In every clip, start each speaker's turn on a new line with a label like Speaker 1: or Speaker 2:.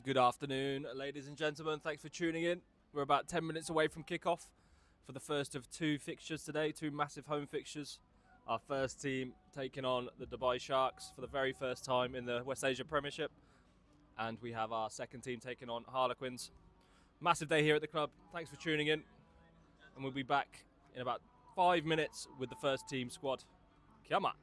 Speaker 1: Good afternoon, ladies and gentlemen. Thanks for tuning in. We're about 10 minutes away from kickoff for the first of two fixtures today, two massive home fixtures. Our first team taking on the Dubai Sharks for the very first time in the West Asia Premiership. And we have our second team taking on Harlequins. Massive day here at the club. Thanks for tuning in. And we'll be back in about 5 minutes with the first team squad. Come on.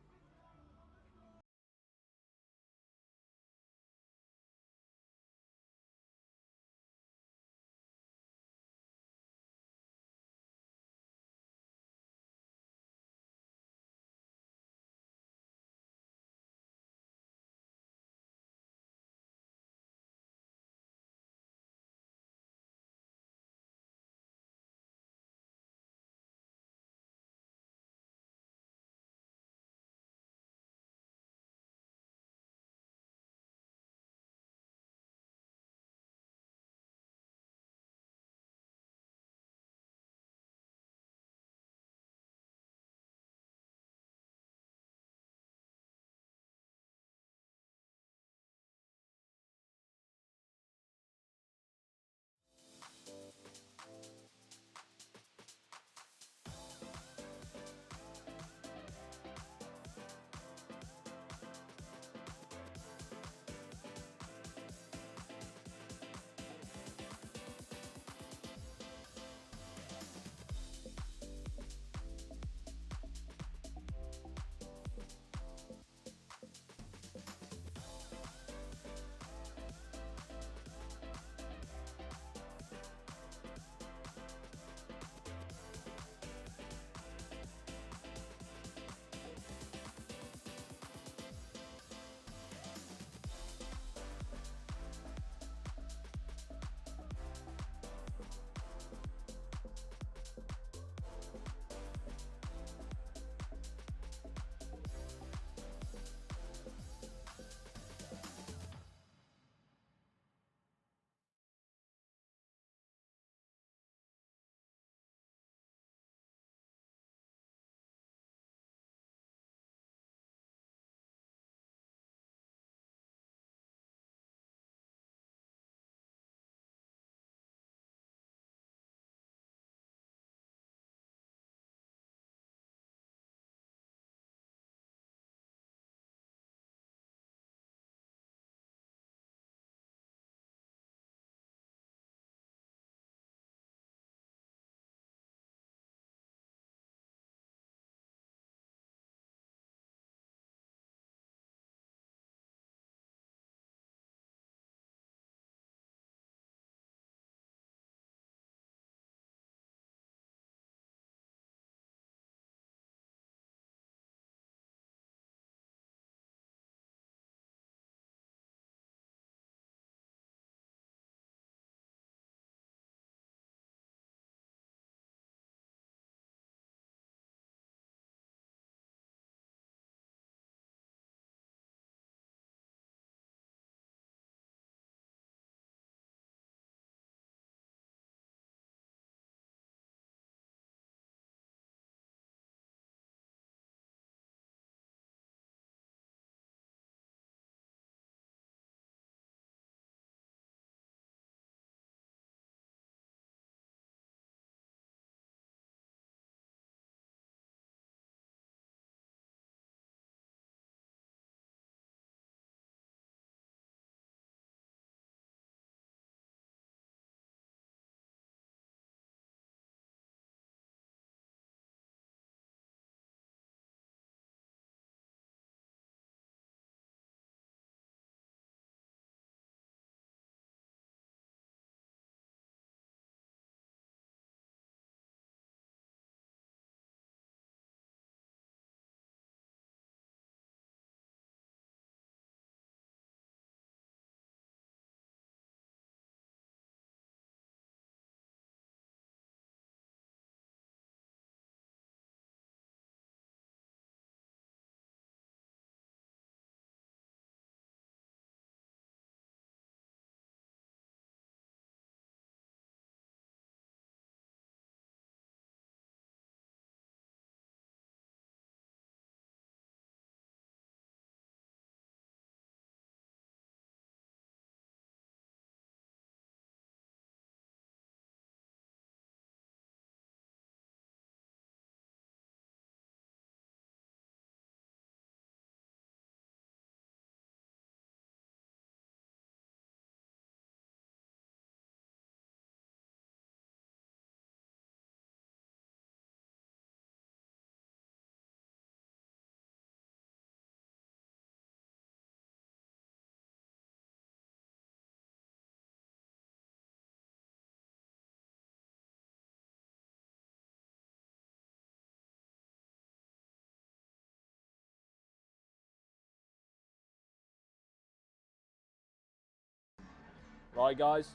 Speaker 1: Right guys,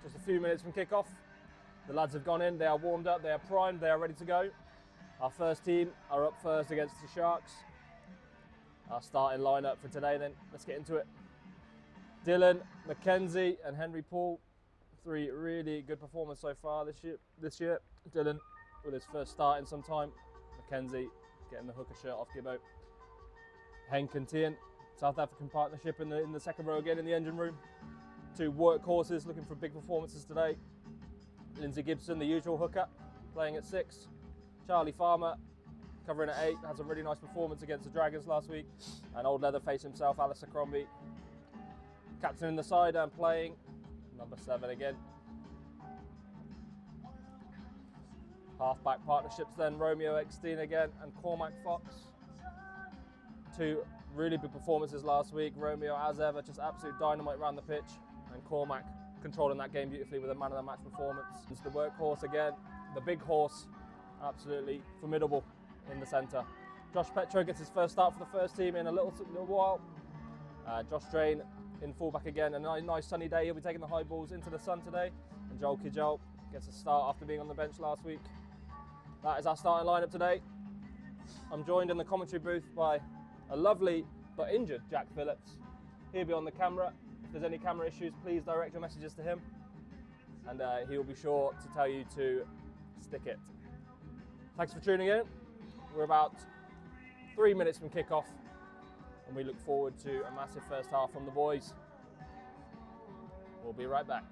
Speaker 1: just a few minutes from kickoff. The lads have gone in, they are warmed up, they are primed, they are ready to go. Our first team are up first against the Sharks. Our starting lineup for today then, let's get into it. Dylan, Mackenzie and Henry Paul, 3 really good performers so far this year. Dylan with his first start in some time. Mackenzie getting the hooker shirt off Gibbo. Henk and Tien, South African partnership in the second row again in the engine room. 2 workhorses looking for big performances today. Lindsay Gibson, the usual hooker, playing at 6. Charlie Farmer, covering at 8, had some really nice performance against the Dragons last week. And old Leatherface himself, Alistair Crombie, captain in the side and playing number 7 again. Half-back partnerships then, Romeo Eckstein again and Cormac Fox. 2 really big performances last week. Romeo, as ever, just absolute dynamite around the pitch, and Cormac controlling that game beautifully with a man of the match performance. It's the workhorse again, the big horse, absolutely formidable in the centre. Josh Petro gets his first start for the first team in a little while. Josh Drain in fullback again, a nice sunny day. He'll be taking the high balls into the sun today. And Joel Kijol gets a start after being on the bench last week. That is our starting lineup today. I'm joined in the commentary booth by a lovely but injured Jack Phillips. He'll be on the camera. If there's any camera issues, please direct your messages to him, and he will be sure to tell you to stick it. Thanks for tuning in. We're about 3 minutes from kickoff, and we look forward to a massive first half from the boys. We'll be right back.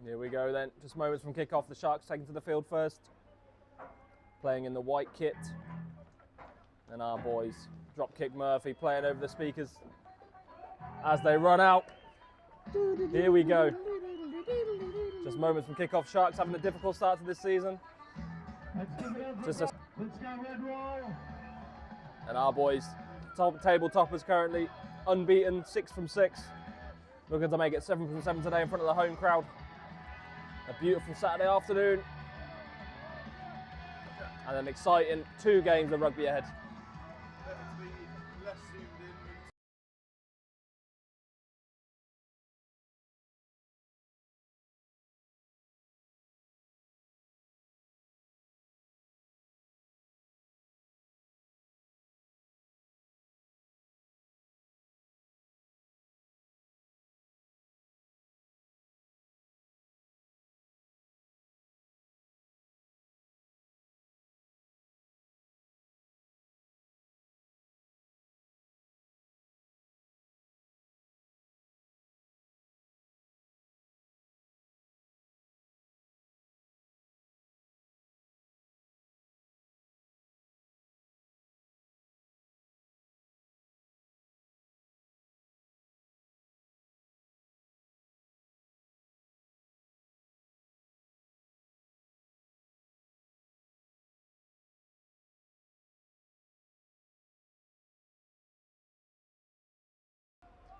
Speaker 1: Here we go then, just moments from kickoff. The Sharks taken to the field first, playing in the white kit. And our boys, Dropkick Murphy, playing over the speakers as they run out. Here we go. Just moments from kickoff. Sharks having a difficult start to this season. And our boys, table toppers currently, unbeaten, 6 from 6. Looking to make it 7 from 7 today in front of the home crowd. A beautiful Saturday afternoon. And an exciting 2 games of rugby ahead.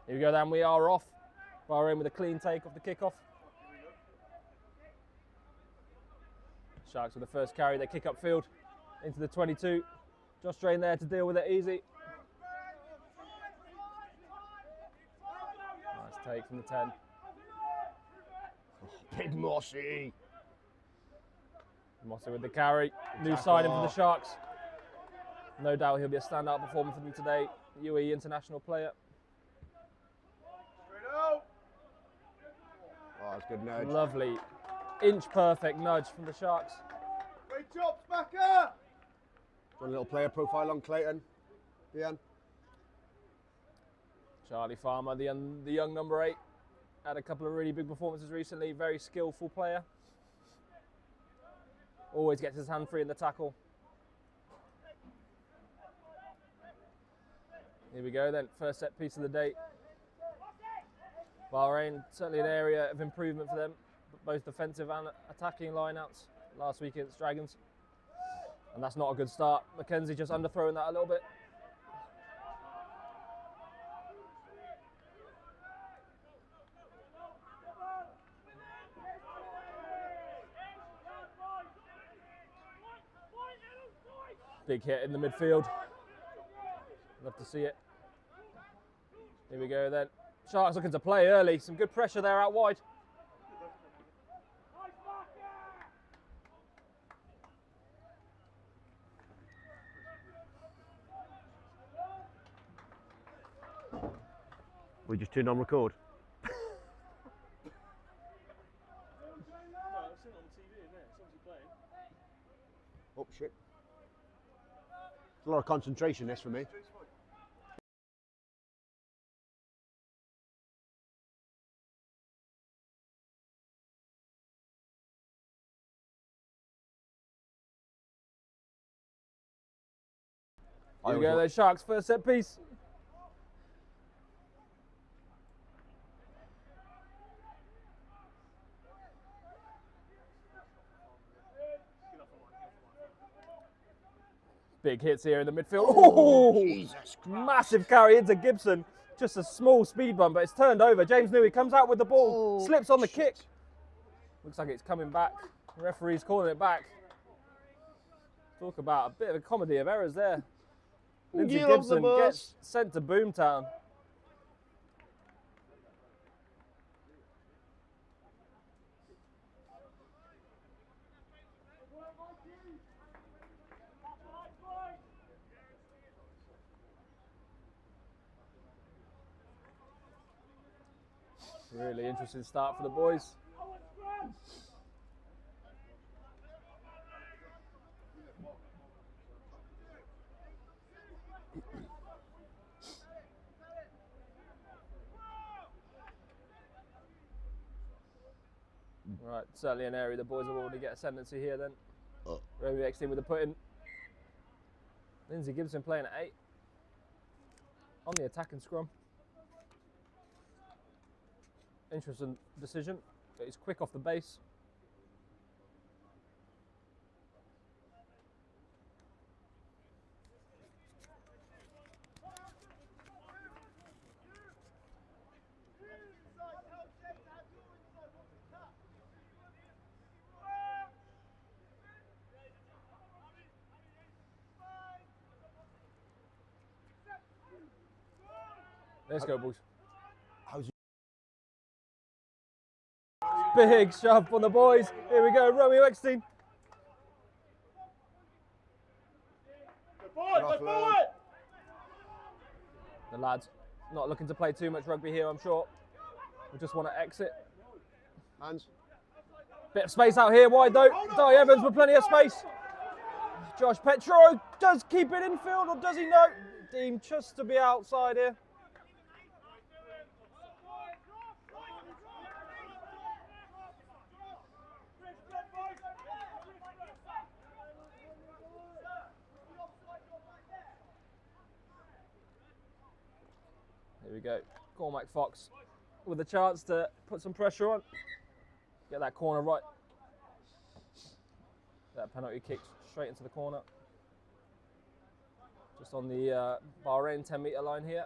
Speaker 1: Here we go then, we are off. Bahrain with a clean take off the kickoff. Sharks with the first carry, they kick upfield into the 22. Josh Drain there to deal with it easy. Nice take from the 10.
Speaker 2: Oh, big Mossy.
Speaker 1: Mossy with the carry. New signing for the Sharks. No doubt he'll be a standout performer for them today. UAE international player.
Speaker 2: Oh, that's a good nudge.
Speaker 1: Lovely. Inch perfect nudge from the Sharks.
Speaker 2: Great job, Spacker! Got a little player profile on Clayton. Dean.
Speaker 1: Charlie Farmer, the young number 8, had a couple of really big performances recently. Very skillful player. Always gets his hand free in the tackle. Here we go then, first set piece of the day. Bahrain, certainly an area of improvement for them, both defensive and attacking lineouts last week against Dragons. And that's not a good start. Mackenzie just underthrowing that a little bit. Big hit in the midfield. Love to see it. Here we go then. Sharks looking to play early. Some good pressure there out wide.
Speaker 2: We just turned on record. Oh shit. It's a lot of concentration this for me.
Speaker 1: Here we go, those Sharks, first set piece. Big hits here in the midfield. Oh,
Speaker 2: Jesus Christ.
Speaker 1: Massive carry into Gibson. Just a small speed bump, but it's turned over. James Newey comes out with the ball, slips on the kick. Looks like it's coming back. The referee's calling it back. Talk about a bit of a comedy of errors there. Lindsay Gibson gets sent to Boomtown. Really interesting start for the boys. Right, certainly an area the boys will already get ascendancy here then. Rugby next team with the put-in. Lindsay Gibson playing at 8. On the attacking scrum. Interesting decision, but he's quick off the base. Let's go, boys. Big shove on the boys. Here we go, Romeo Eckstein. The lads not looking to play too much rugby here, I'm sure. We just want to exit.
Speaker 2: Hands.
Speaker 1: Bit of space out here wide though. Di Evans with plenty of space. Josh Petro does keep it infield, or does he not? Deemed just to be outside here. Here we go, Cormac Fox with a chance to put some pressure on. Get that corner right. That penalty kick straight into the corner. Just on the Bahrain 10-metre line here.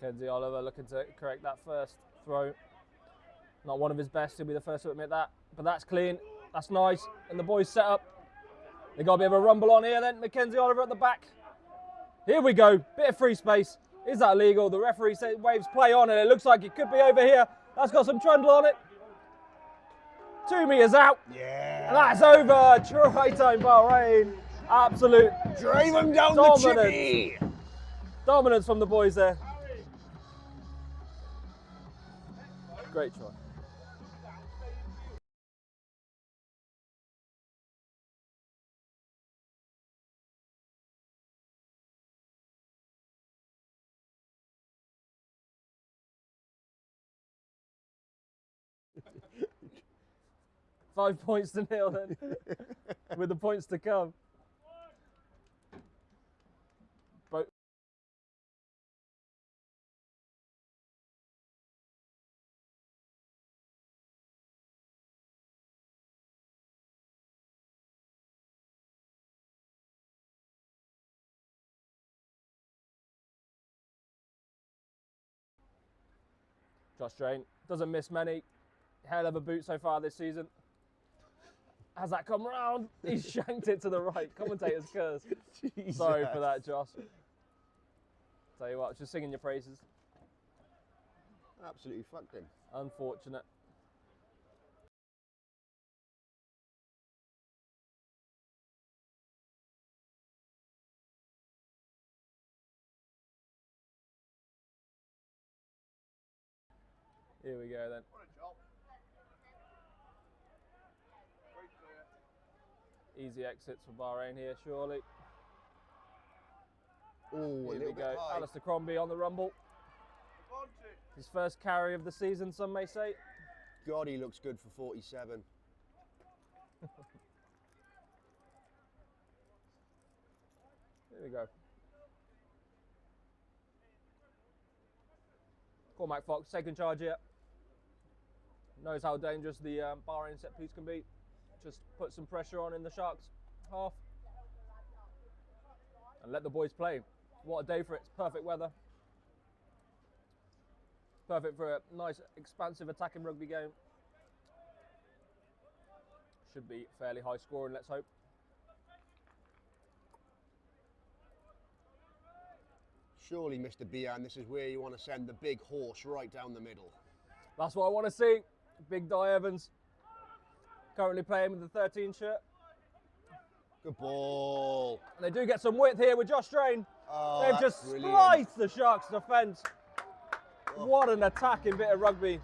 Speaker 1: Mackenzie Oliver looking to correct that first throw. Not one of his best, he'll be the first to admit that. But that's clean, that's nice. And the boys set up. They got a bit of a rumble on here then. Mackenzie Oliver at the back. Here we go, bit of free space. Is that illegal? The referee says waves play on and it looks like it could be over here. That's got some trundle on it. 2 meters out.
Speaker 2: Yeah.
Speaker 1: And that's over. Try time Bahrain. Absolute
Speaker 2: Drive him down
Speaker 1: dominance.
Speaker 2: the chippy.
Speaker 1: Dominance from the boys there. Great try. Five points to nil then, with the points to come. But Josh Drain doesn't miss many. Hell of a boot so far this season. Has that come round? He's shanked it to the right. Commentator's curse.
Speaker 2: Jesus.
Speaker 1: Sorry for that, Josh. Tell you what, just singing your praises.
Speaker 2: Absolutely fucked him.
Speaker 1: Unfortunate. Here we go then. Easy exits for Bahrain here, surely.
Speaker 2: Oh,
Speaker 1: Here we go. Alistair Crombie on the rumble. His first carry of the season, some may say.
Speaker 2: God, he looks good for 47.
Speaker 1: Here we go. Cormac Fox taking charge here. Knows how dangerous the Bahrain set piece can be. Just put some pressure on in the Sharks half. And let the boys play. What a day for it. It's perfect weather. Perfect for a nice, expansive attacking rugby game. Should be fairly high scoring, let's hope.
Speaker 2: Surely, Mr. Bian, this is where you want to send the big horse right down the middle.
Speaker 1: That's what I want to see. Big Di Evans. Currently playing with the 13 shirt.
Speaker 2: Good ball.
Speaker 1: And they do get some width here with Josh Drain.
Speaker 2: Oh,
Speaker 1: They've just spliced the Sharks' defence. Oh. What an attacking bit of rugby.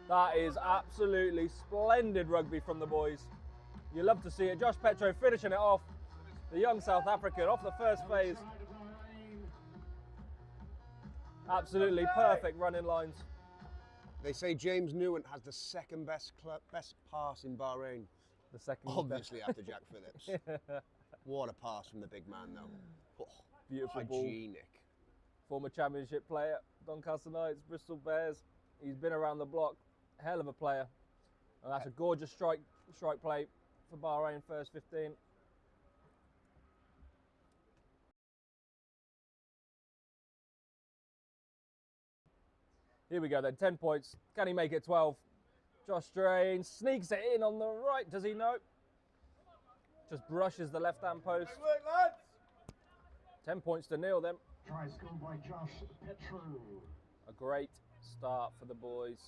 Speaker 1: That is absolutely splendid rugby from the boys. You love to see it. Josh Petro finishing it off. The young South African off the first phase. Absolutely perfect running lines.
Speaker 2: They say James Newent has the second best pass in Bahrain.
Speaker 1: The second
Speaker 2: Obviously after Jack Phillips. What a pass from the big man though. Oh,
Speaker 1: beautiful
Speaker 2: hygienic.
Speaker 1: Ball. Former championship player, Doncaster Knights, Bristol Bears. He's been around the block. Hell of a player. And that's a gorgeous strike play for Bahrain first 15. Here we go then, 10 points. Can he make it 12? Josh Drain sneaks it in on the right. Does he know? Just brushes the left-hand post. 10 points to nil then.
Speaker 3: Try scored by Josh Petro.
Speaker 1: A great start for the boys.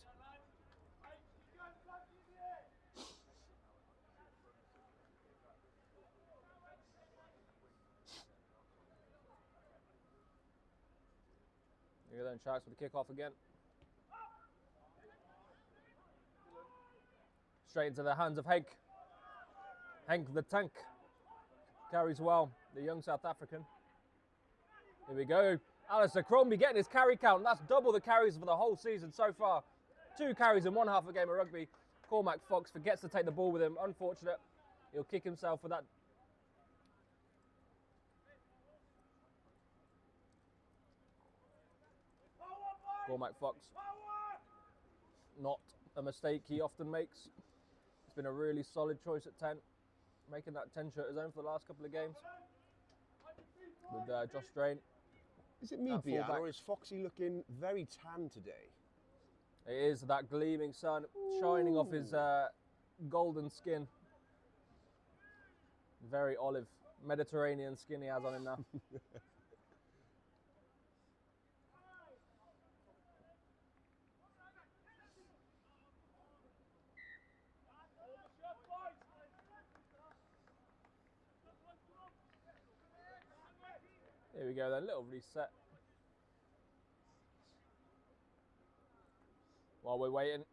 Speaker 1: Here then, Sharks with the kickoff again. Straight into the hands of Henk. Henk the tank. Carries well, the young South African. Here we go. Alistair Crombie getting his carry count. That's double the carries for the whole season so far. 2 carries in one half a game of rugby. Cormac Fox forgets to take the ball with him. Unfortunate. He'll kick himself for that. Cormac Fox. Not a mistake he often makes. It's been a really solid choice at 10. Making that 10 shirt his own for the last couple of games. with Josh Drain.
Speaker 2: Is it me,
Speaker 1: That
Speaker 2: Bian,
Speaker 1: fullback.
Speaker 2: or is Foxy looking very tan today?
Speaker 1: It is that gleaming sun shining off his golden skin. Very olive, Mediterranean skin he has on him now. Here we go then, little reset. While we're waiting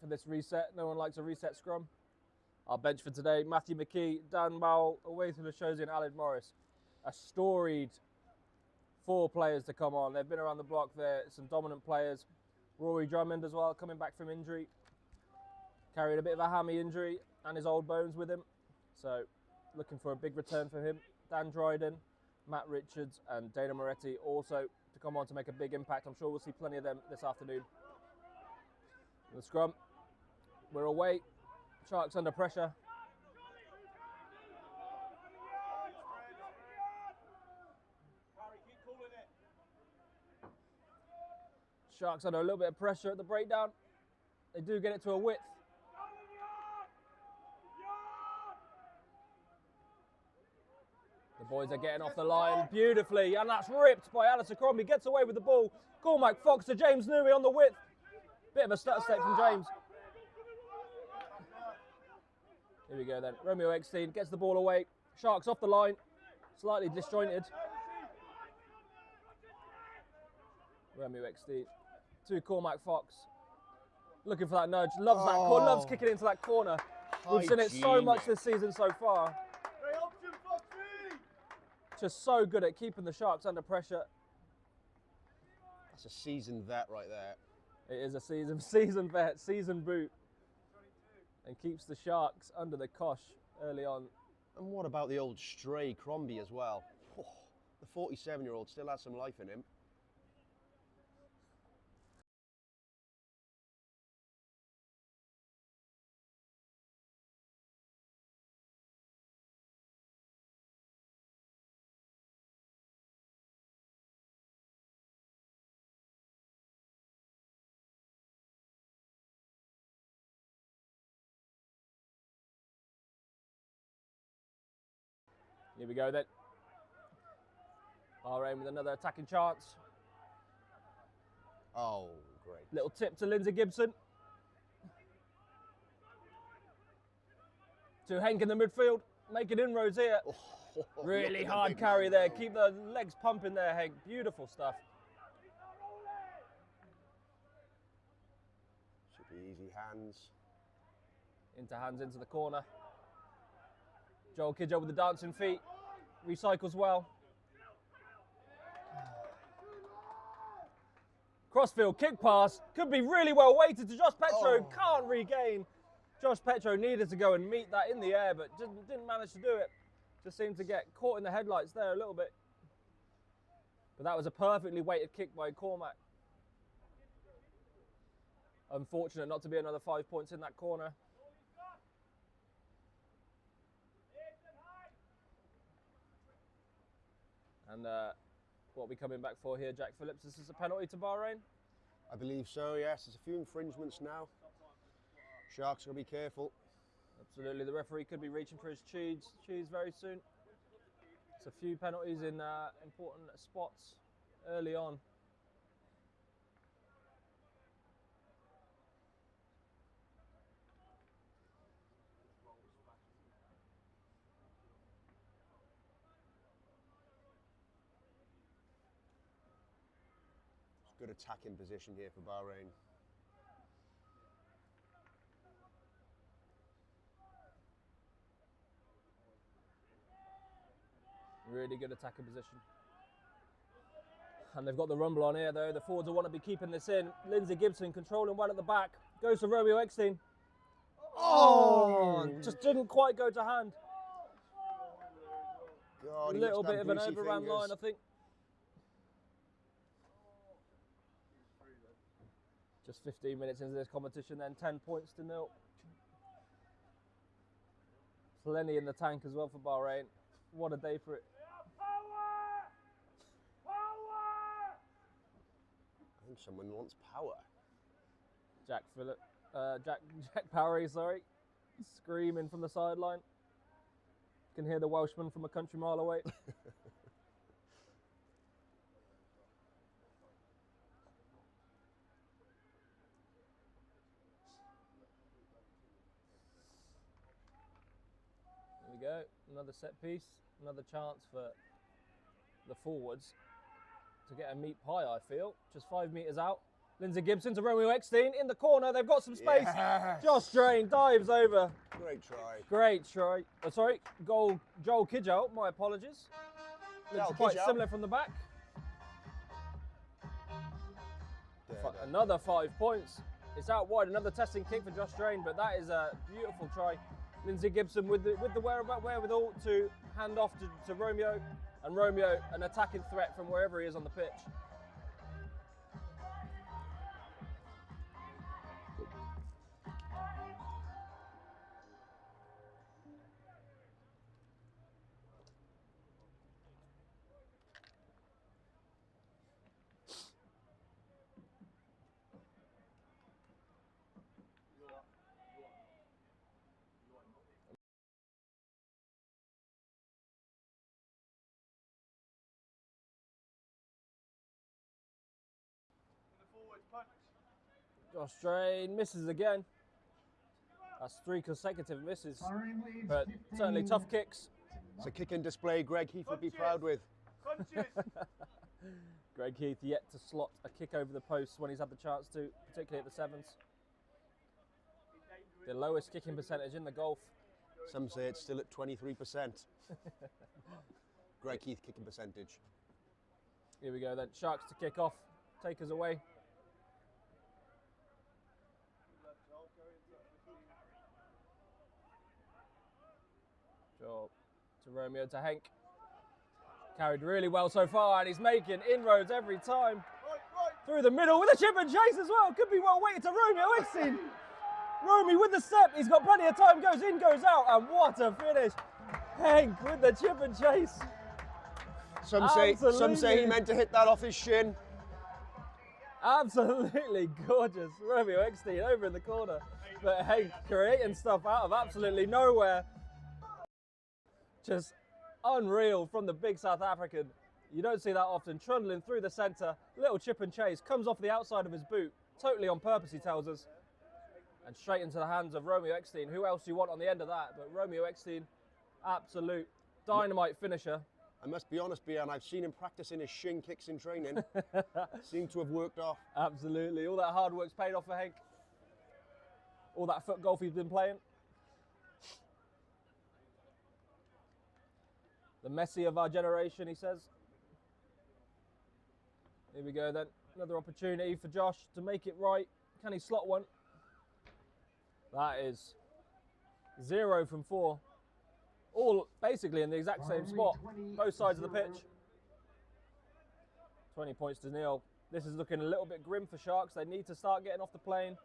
Speaker 1: for this reset, no one likes a reset scrum. Our bench for today, Matthew McKee, Dan Mowell, away through the shows in Aled Morris. A storied 4 players to come on. They've been around the block there, some dominant players. Rory Drummond as well, coming back from injury. Carried a bit of a hammy injury and his old bones with him. So looking for a big return for him. Dan Dryden, Matt Richards and Dana Moretti also to come on to make a big impact. I'm sure we'll see plenty of them this afternoon. The scrum, we're away. Sharks under pressure. Sharks under a little bit of pressure at the breakdown. They do get it to a width. The boys are getting off the line beautifully, and that's ripped by Alistair Crombie. Gets away with the ball. Cormac Fox to James Newey on the width. Bit of a stutter step from James. Here we go then. Romeo Eckstein gets the ball away. Sharks off the line. Slightly disjointed. Romeo Eckstein to Cormac Fox. Looking for that nudge. Loves that corner. Loves kicking into that corner. We've seen it so much this season so far. Just so good at keeping the Sharks under pressure.
Speaker 2: That's a seasoned vet right there.
Speaker 1: It is a seasoned vet, seasoned boot. And keeps the Sharks under the cosh early on.
Speaker 2: And what about the old stray Crombie as well? Oh, the 47-year-old still has some life in him.
Speaker 1: Here we go then. Bahrain with another attacking chance.
Speaker 2: Oh, great.
Speaker 1: Little tip to Lindsay Gibson. To Henk in the midfield, making inroads here.
Speaker 2: Oh,
Speaker 1: really hard carry there. Keep the legs pumping there, Henk. Beautiful stuff.
Speaker 2: Should be easy hands.
Speaker 1: Into the corner. Joel Kidjo with the dancing feet. Recycles well. Crossfield kick pass. Could be really well weighted to Josh Petro. Can't regain. Josh Petro needed to go and meet that in the air, but didn't manage to do it. Just seemed to get caught in the headlights there a little bit. But that was a perfectly weighted kick by Cormac. Unfortunate not to be another 5 points in that corner. And what are we coming back for here, Jack Phillips? Is this a penalty to Bahrain?
Speaker 2: I believe so, yes. There's a few infringements now. Sharks got to be careful.
Speaker 1: Absolutely, the referee could be reaching for his cheese very soon. It's a few penalties in important spots early on.
Speaker 2: Good attacking position here for Bahrain.
Speaker 1: Really good attacking position. And they've got the rumble on here though. The forwards will want to be keeping this in. Lindsay Gibson controlling well at the back. Goes to Romeo Eckstein. Oh! Just didn't quite go to hand.
Speaker 2: God,
Speaker 1: A little bit of an overran line, I think. Just 15 minutes into this competition then, 10 points to 0. Plenty in the tank as well for Bahrain. What a day for it.
Speaker 2: someone wants power.
Speaker 1: Jack Powery, sorry, screaming from the sideline. You can hear the Welshman from a country mile away. There we go, another set piece, another chance for the forwards to get a meat pie, I feel. Just 5 metres out. Lindsay Gibson to Romeo Eckstein in the corner. They've got some space.
Speaker 2: Yes.
Speaker 1: Josh Drain dives over.
Speaker 2: Great try.
Speaker 1: Great try. Oh, sorry, goal. Joel Kidgel. My apologies. Looks quite similar from the back. Another 5 points. It's out wide. Another testing kick for Josh Drain, but that is a beautiful try. Lindsay Gibson with the wherewithal to hand off to Romeo, and Romeo an attacking threat from wherever he is on the pitch. Josh Drain misses again. That's 3 consecutive misses, but certainly tough kicks.
Speaker 2: It's a kick and display Greg Heath would be proud with.
Speaker 1: Greg Heath yet to slot a kick over the post when he's had the chance to, particularly at the sevens. The lowest kicking percentage in the golf.
Speaker 2: Some say it's still at 23%. Greg Heath kicking percentage.
Speaker 1: Here we go then. Sharks to kick off. Take us away. Job to Romeo to Henk. Carried really well so far, and he's making inroads every time. Through the middle with a chip and chase as well. Could be well weighted to Romeo Eckstein. Romy with the step. He's got plenty of time. Goes in, goes out, and what a finish. Henk with the chip and chase.
Speaker 2: Some say he meant to hit that off his shin.
Speaker 1: Absolutely gorgeous. Romeo Eckstein over in the corner. But Henk creating stuff out of absolutely nowhere. Just unreal from the big South African. You don't see that often. Trundling through the centre, little chip and chase, comes off the outside of his boot, totally on purpose, he tells us, and straight into the hands of Romeo Eckstein. Who else do you want on the end of that? But Romeo Eckstein, absolute dynamite finisher.
Speaker 2: I must be honest, Bian, I've seen him practicing his shin kicks in training. Seem to have worked off.
Speaker 1: Absolutely. All that hard work's paid off for Henk. All that foot golf he's been playing. The Messi of our generation, he says. Here we go then. Another opportunity for Josh to make it right. Can he slot one? That is 0 from 4. All basically in the exact same spot, both sides of the pitch. 20 points to nil. This is looking a little bit grim for Sharks. They need to start getting off the plane,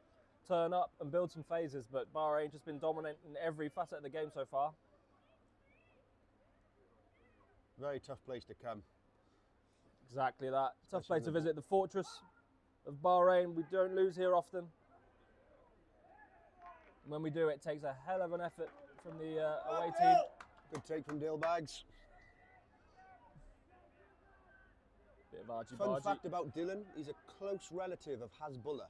Speaker 1: turn up and build some phases, but Bahrain just been dominant in every facet of the game so far.
Speaker 2: Very tough place to come.
Speaker 1: Exactly that. Tough place to visit, the fortress of Bahrain. We don't lose here often. When we do, it takes a hell of an effort from the away team.
Speaker 2: Good take from Dale Baggs.
Speaker 1: Bit of argy
Speaker 2: Fun
Speaker 1: bargy.
Speaker 2: fact about Dylan, he's a close relative of Hasbullah.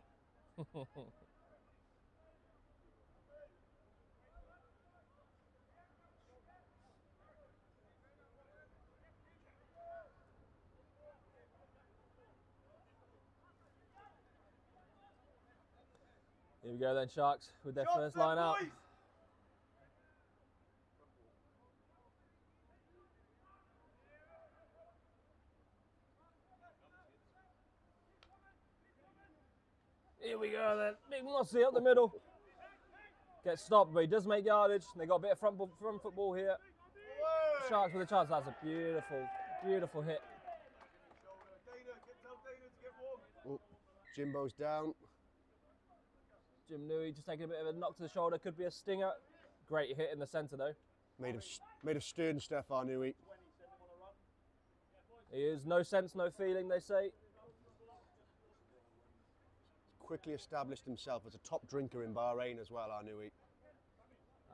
Speaker 1: Here we go then, Sharks, with their first line out. Here we go then, Big Mossy up the middle. Gets stopped, but he does make yardage. They got a bit of front football here. Sharks with a chance. That's a beautiful, beautiful hit.
Speaker 2: Oh, Jimbo's down.
Speaker 1: Jim Newey just taking a bit of a knock to the shoulder. Could be a stinger. Great hit in the centre though.
Speaker 2: Made of stern stuff, our Newey.
Speaker 1: He is no sense, no feeling, they say.
Speaker 2: quickly established himself as a top drinker in Bahrain as well, Anui.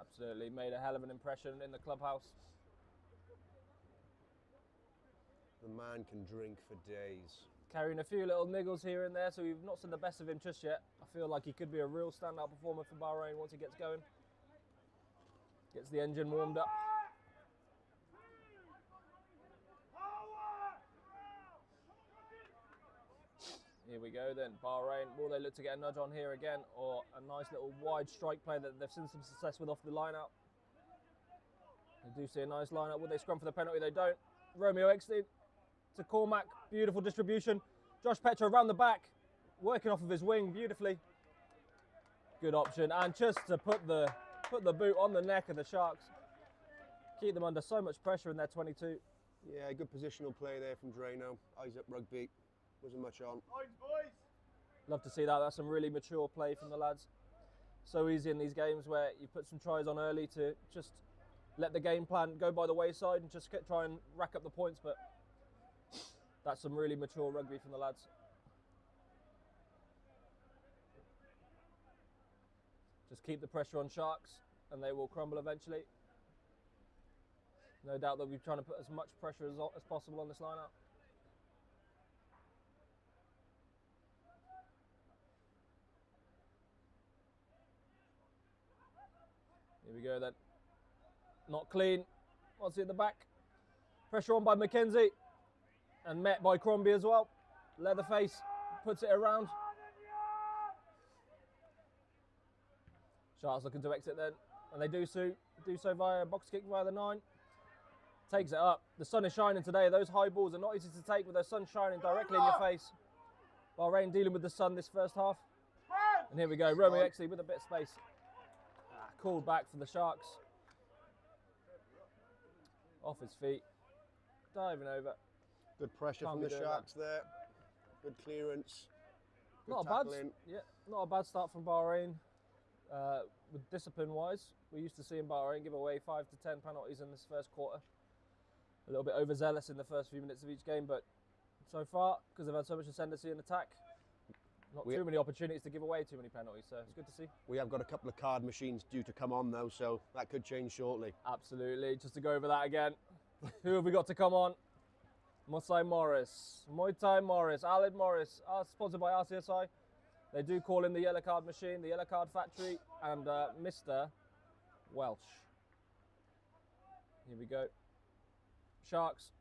Speaker 1: Absolutely, made a hell of an impression in the clubhouse.
Speaker 2: The man can drink for days.
Speaker 1: Carrying a few little niggles here and there, so we've not seen the best of him just yet. I feel like he could be a real standout performer for Bahrain once he gets going. Gets the engine warmed up. Here we go then, Bahrain. Will they look to get a nudge on here again, or a nice little wide strike play that they've seen some success with off the line-out? They do see a nice line-out. Will they scrum for the penalty? They don't. Romeo Eckstein to Cormac. Beautiful distribution. Josh Petra around the back, working off of his wing beautifully. Good option, and just to put the boot on the neck of the Sharks. Keep them under so much pressure in their 22.
Speaker 2: Yeah, good positional play there from Drano. Eyes up rugby. Wasn't much on.
Speaker 1: Love to see that. That's some really mature play from the lads. So easy in these games where you put some tries on early to just let the game plan go by the wayside and just try and rack up the points, but that's some really mature rugby from the lads. Just keep the pressure on Sharks and they will crumble eventually. No doubt they'll be trying to put as much pressure as possible on this lineup. Here we go then. Not clean. What's it at the back? Pressure on by McKenzie. And met by Crombie as well. Leatherface puts it around. Sharks looking to exit then. And they do so via a box kick via the 9. Takes it up. The sun is shining today. Those high balls are not easy to take with the sun shining directly in your face. Bahrain dealing with the sun this first half. And here we go. Romeo Exley with a bit of space. Called back for the Sharks. Off his feet. Diving over.
Speaker 2: Good pressure from the Sharks there. Good clearance. Good tackling.
Speaker 1: Not a bad start from Bahrain. With discipline-wise, we used to see Bahrain give away 5 to 10 penalties in this first quarter. A little bit overzealous in the first few minutes of each game, but so far, because they've had so much ascendancy in attack, not too many opportunities to give away too many penalties, so it's good to see.
Speaker 2: We have got a couple of card machines due to come on though, so that could change shortly.
Speaker 1: Absolutely. Just to go over that again. Who have we got to come on? Muay Thai Morris, Aled Morris, sponsored by RCSI. They do call him the Yellow Card Machine, the Yellow Card Factory, and Mr. Welsh. Here we go. Sharks.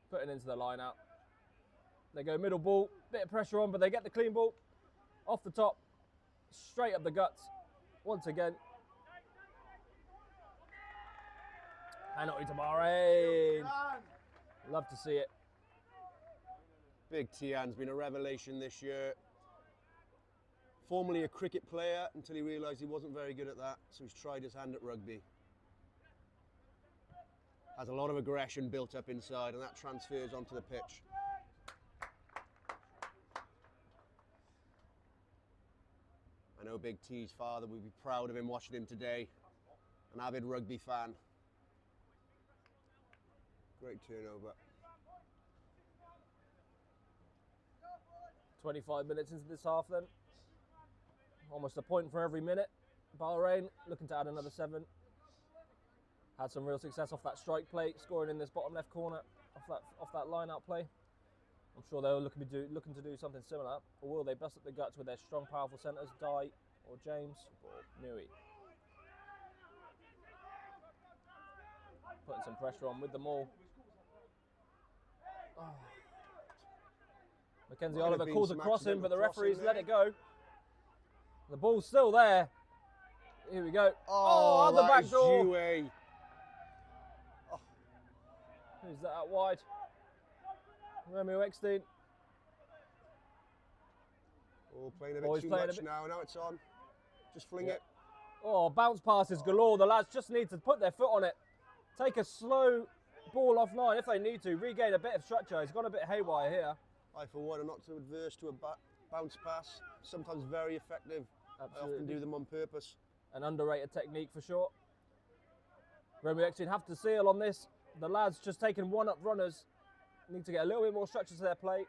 Speaker 1: Putting into the line out. They go middle ball, bit of pressure on, but they get the clean ball. Off the top, straight up the guts. Once again. Penalty to Bahrain. Love to see it.
Speaker 2: Big Tian's been a revelation this year. Formerly a cricket player until he realised he wasn't very good at that, so he's tried his hand at rugby. Has a lot of aggression built up inside, and that transfers onto the pitch. I know Big T's father would be proud of him watching him today. An avid rugby fan. Great turnover.
Speaker 1: 25 minutes into this half then. Almost a point for every minute. Bahrain looking to add another 7. Had some real success off that strike play, scoring in this bottom left corner off that line-out play. I'm sure they're looking to do something similar. Or will they bust up the guts with their strong, powerful centres, Dye or James or Nui? Putting some pressure on with them all. Oh. Mackenzie Oliver calls a crossing, but the referees let it go. The ball's still there. Here we go.
Speaker 2: Oh,
Speaker 1: out the back door.
Speaker 2: Oh.
Speaker 1: Who's that out wide? Romeo Eckstein.
Speaker 2: Oh, playing a bit too much now. Now it's on. Just fling it.
Speaker 1: Oh, bounce passes galore. The lads just need to put their foot on it. Take a slow ball offline if they need to. Regain a bit of structure. He's gone a bit haywire here.
Speaker 2: I, for one, am not too adverse to a bounce pass. Sometimes very effective.
Speaker 1: Absolutely.
Speaker 2: I often do them on purpose.
Speaker 1: An underrated technique for sure. Romeo Eckstein have to seal on this. The lads just taking one-up runners. Need to get a little bit more structure to their play.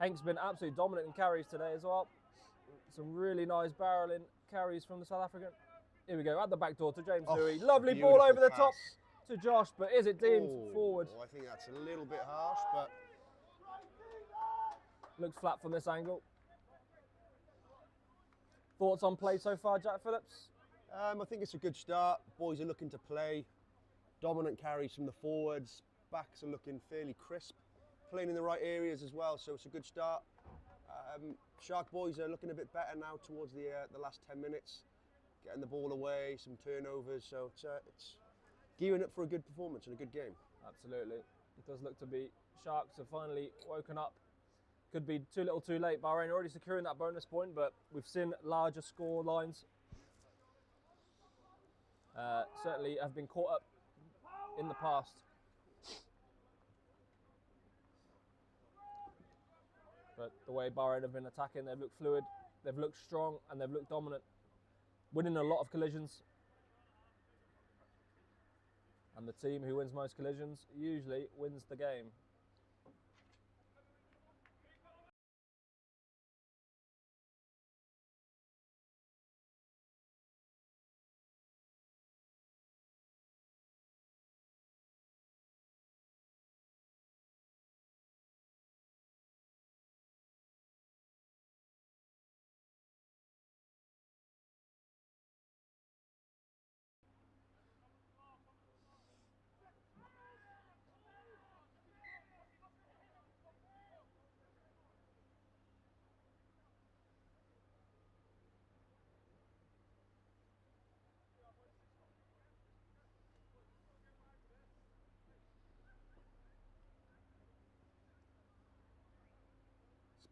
Speaker 1: Hank's been absolutely dominant in carries today as well. Some really nice barreling carries from the South African. Here we go, at the back door to James Louis. Lovely ball over the top to Josh, but is it deemed forward?
Speaker 2: I think that's a little bit harsh, but...
Speaker 1: Looks flat from this angle. Thoughts on play so far, Jack Phillips?
Speaker 2: I think it's a good start. Boys are looking to play. Dominant carries from the forwards. Backs are looking fairly crisp. Playing in the right areas as well, so it's a good start. Shark boys are looking a bit better now towards the last 10 minutes. Getting the ball away, some turnovers, so it's gearing up for a good performance and a good game.
Speaker 1: Absolutely. It does look to be Sharks have finally woken up. Could be too little too late. Bahrain already securing that bonus point, but we've seen larger score lines. Certainly have been caught up in the past. But the way Bahrain have been attacking, they've looked fluid, they've looked strong, and they've looked dominant. Winning a lot of collisions. And the team who wins most collisions usually wins the game.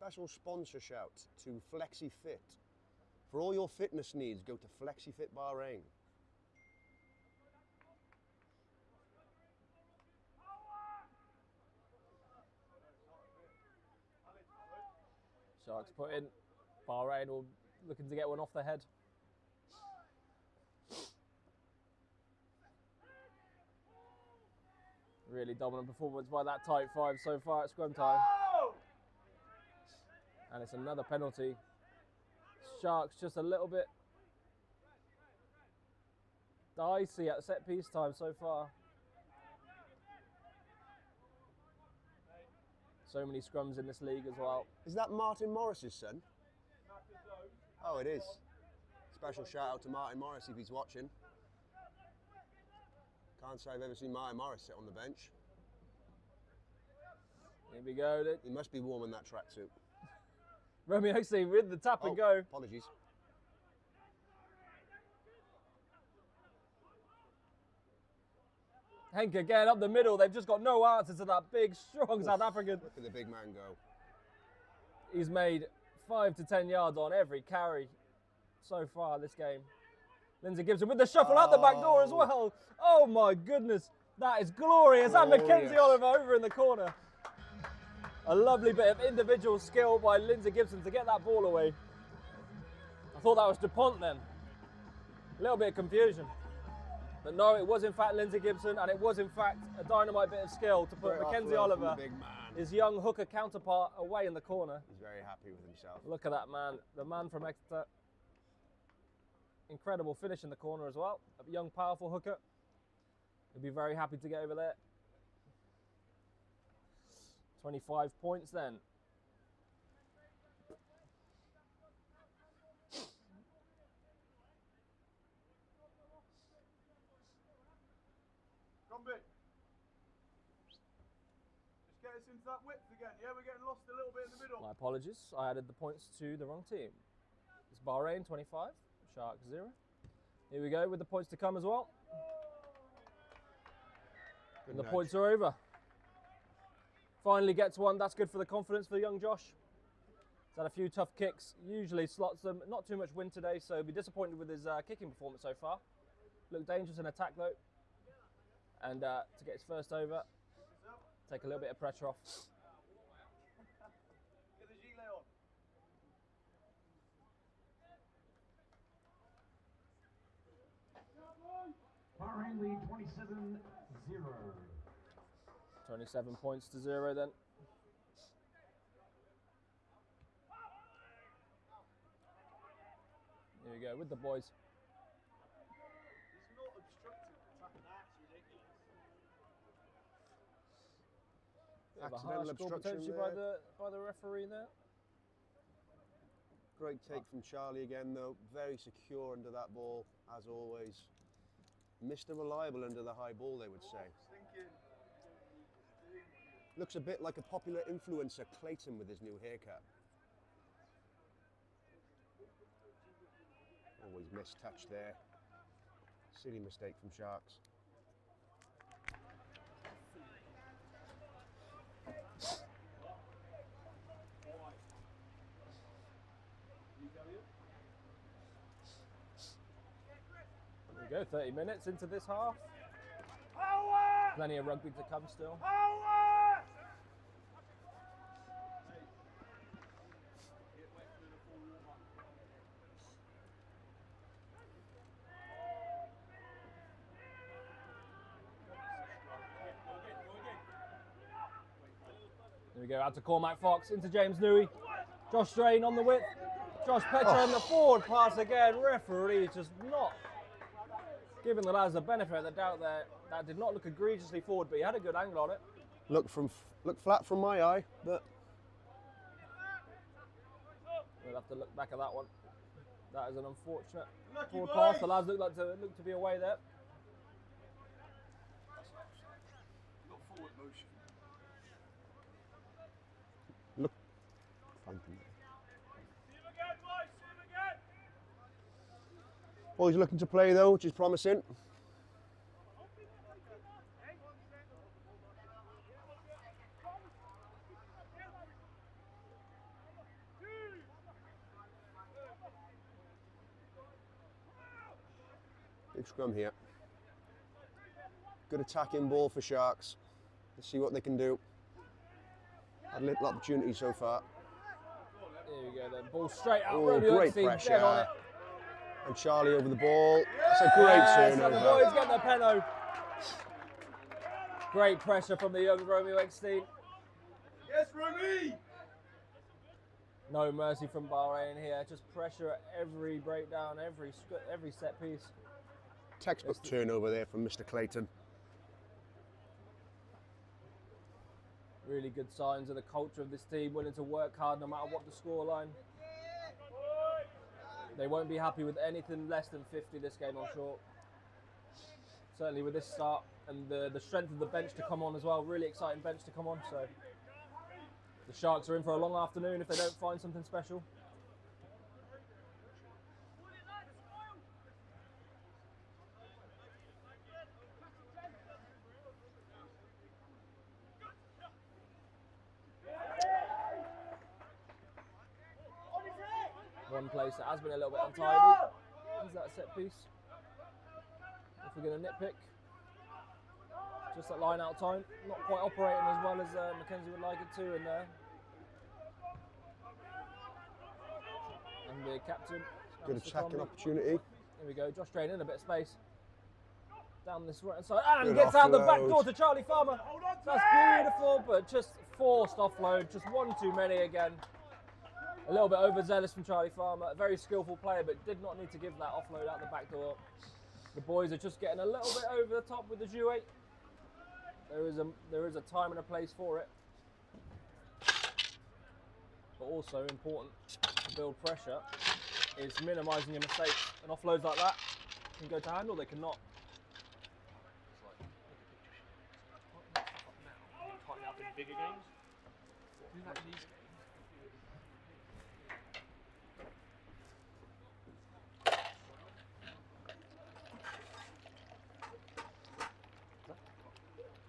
Speaker 2: Special sponsor shout to Flexi Fit. For all your fitness needs, go to Flexi Fit Bahrain.
Speaker 1: Sharks put in. Bahrain will looking to get one off the head. Really dominant performance by that tight five so far at scrum time. And it's another penalty. Sharks just a little bit dicey at set piece time so far. So many scrums in this league as well.
Speaker 2: Is that Martin Morris's son? Oh, it is. Special shout out to Martin Morris if he's watching. Can't say I've ever seen Martin Morris sit on the bench.
Speaker 1: Here we go.
Speaker 2: He must be warming that tracksuit.
Speaker 1: Romeo C with the tap and go.
Speaker 2: Apologies.
Speaker 1: Henk again up the middle. They've just got no answer to that big, strong South African.
Speaker 2: Look at the big man go.
Speaker 1: He's made 5 to 10 yards on every carry so far this game. Lindsay Gibson with the shuffle out the back door as well. Oh my goodness. That is glorious. And Mackenzie Oliver over in the corner. A lovely bit of individual skill by Lindsay Gibson to get that ball away. I thought that was DuPont then. A little bit of confusion. But no, it was in fact Lindsay Gibson, and it was in fact a dynamite bit of skill to put Mackenzie Oliver, his young hooker counterpart, away in the corner.
Speaker 2: He's very happy with himself.
Speaker 1: Look at that man, the man from Exeter. Incredible finish in the corner as well. A young, powerful hooker. He'll be very happy to get over there. 25 points then.
Speaker 4: Just get us into that width again, yeah? We're getting lost a little bit in the middle.
Speaker 1: My apologies, I added the points to the wrong team. It's Bahrain 25, Sharks 0. Here we go with the points to come as well. And the points are over. Finally gets one, that's good for the confidence for young Josh. He's had a few tough kicks, usually slots them, not too much wind today, so be disappointed with his kicking performance so far. Looked dangerous in attack though. And to get his first over, take a little bit of pressure off.
Speaker 4: Get the gilet on.
Speaker 3: Bahrain lead 27-0.
Speaker 1: 27 points to 0 then. Here we go with the boys.
Speaker 4: He's not obstructed attacking. That's ridiculous.
Speaker 1: Bit of a
Speaker 2: Accidental
Speaker 1: harsh call
Speaker 2: obstruction
Speaker 1: potentially
Speaker 2: there.
Speaker 1: by the referee there.
Speaker 2: Great take from Charlie again though, very secure under that ball, as always. Mr. Reliable under the high ball, they would say.
Speaker 4: Stinking.
Speaker 2: Looks a bit like a popular influencer, Clayton, with his new haircut. Always missed touch there. Silly mistake from Sharks.
Speaker 1: There we go, 30 minutes into this half. Plenty of rugby to come still. There we go, out to Cormac Fox, into James Newey. Josh Strain on the width. Josh Petra on the forward pass again. Referee just not giving the lads the benefit of the doubt there. That did not look egregiously forward, but he had a good angle on it.
Speaker 2: Look flat from my eye, but
Speaker 1: We'll have to look back at that one. That is an unfortunate forward pass. The lads look to be away there.
Speaker 4: Got forward motion.
Speaker 2: look. Boys looking to play though, which is promising. Big scrum here. Good attacking ball for Sharks. Let's see what they can do. Had a little opportunity so far.
Speaker 1: There we go then. Ball straight out.
Speaker 2: Oh,
Speaker 1: Romeo
Speaker 2: great
Speaker 1: Eckstein,
Speaker 2: pressure.
Speaker 1: dead on it.
Speaker 2: And Charlie over the ball. That's a great
Speaker 1: Yes, and the
Speaker 2: turnover.
Speaker 1: boys get the penalty. Great pressure from the young Romeo Eckstein.
Speaker 4: Yes, Romy!
Speaker 1: No mercy from Bahrain here. Just pressure at every breakdown, every set piece.
Speaker 2: Textbook turnover there from Mr. Clayton.
Speaker 1: Really good signs of the culture of this team, willing to work hard no matter what the scoreline. They won't be happy with anything less than 50 this game, I'm sure. Certainly with this start and the strength of the bench to come on as well. Really exciting bench to come on. So the Sharks are in for a long afternoon if they don't find something special. One place that has been a little bit untidy is that set piece. If we're going to nitpick, just that line out time, not quite operating as well as Mackenzie would like it to in there. And the captain.
Speaker 2: Good attacking opportunity.
Speaker 1: Here we go, Josh Strain in a bit of space. Down this right hand side, and
Speaker 2: Good
Speaker 1: gets out the back
Speaker 2: offload.
Speaker 1: door to Charlie Farmer. That's beautiful, but just forced offload, just one too many again. A little bit overzealous from Charlie Farmer, a very skillful player, but did not need to give that offload out the back door. The boys are just getting a little bit over the top with the jouet. There is a time and a place for it, but also important to build pressure is minimising your mistakes. And offloads like that can go to handle, they cannot.
Speaker 5: Tighten up in bigger games. Do that in these games.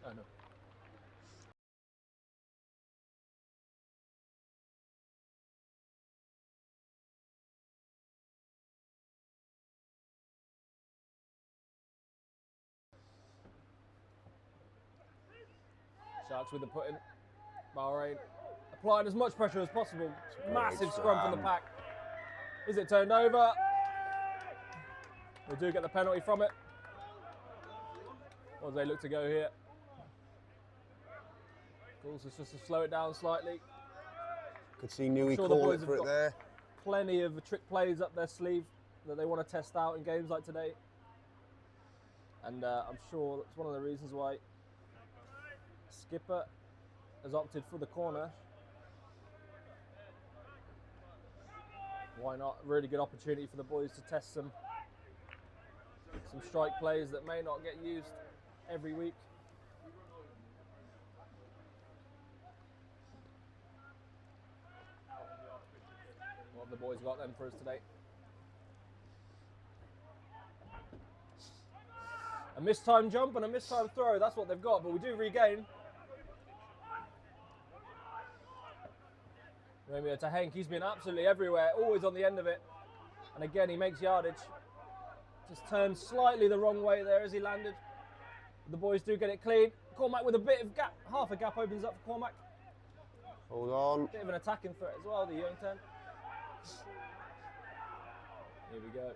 Speaker 1: Oh no. Sharks with the put in. Bahrain applying as much pressure as possible. Massive scrum from the pack. Is it turned over? We do get the penalty from it. Or do they look to go here? Calls us just to slow it down slightly.
Speaker 2: Could see Newey
Speaker 1: Sure the
Speaker 2: calling
Speaker 1: boys
Speaker 2: it for
Speaker 1: have
Speaker 2: it
Speaker 1: got
Speaker 2: there.
Speaker 1: Plenty of trick plays up their sleeve. that they want to test out in games like today. And I'm sure that's one of the reasons why Skipper has opted for the corner. Why not? Really good opportunity for the boys to test some strike plays that may not get used every week. What have the boys got then for us today? A mistime jump and a mistime throw, that's what they've got, but we do regain. Romeo to Henk, he's been absolutely everywhere, always on the end of it. And again, he makes yardage. Just turned slightly the wrong way there as he landed. The boys do get it clean. Cormac with a bit of gap, half a gap opens up for Cormac.
Speaker 2: Hold on.
Speaker 1: Bit of an attacking threat as well, the young 10. Here we go.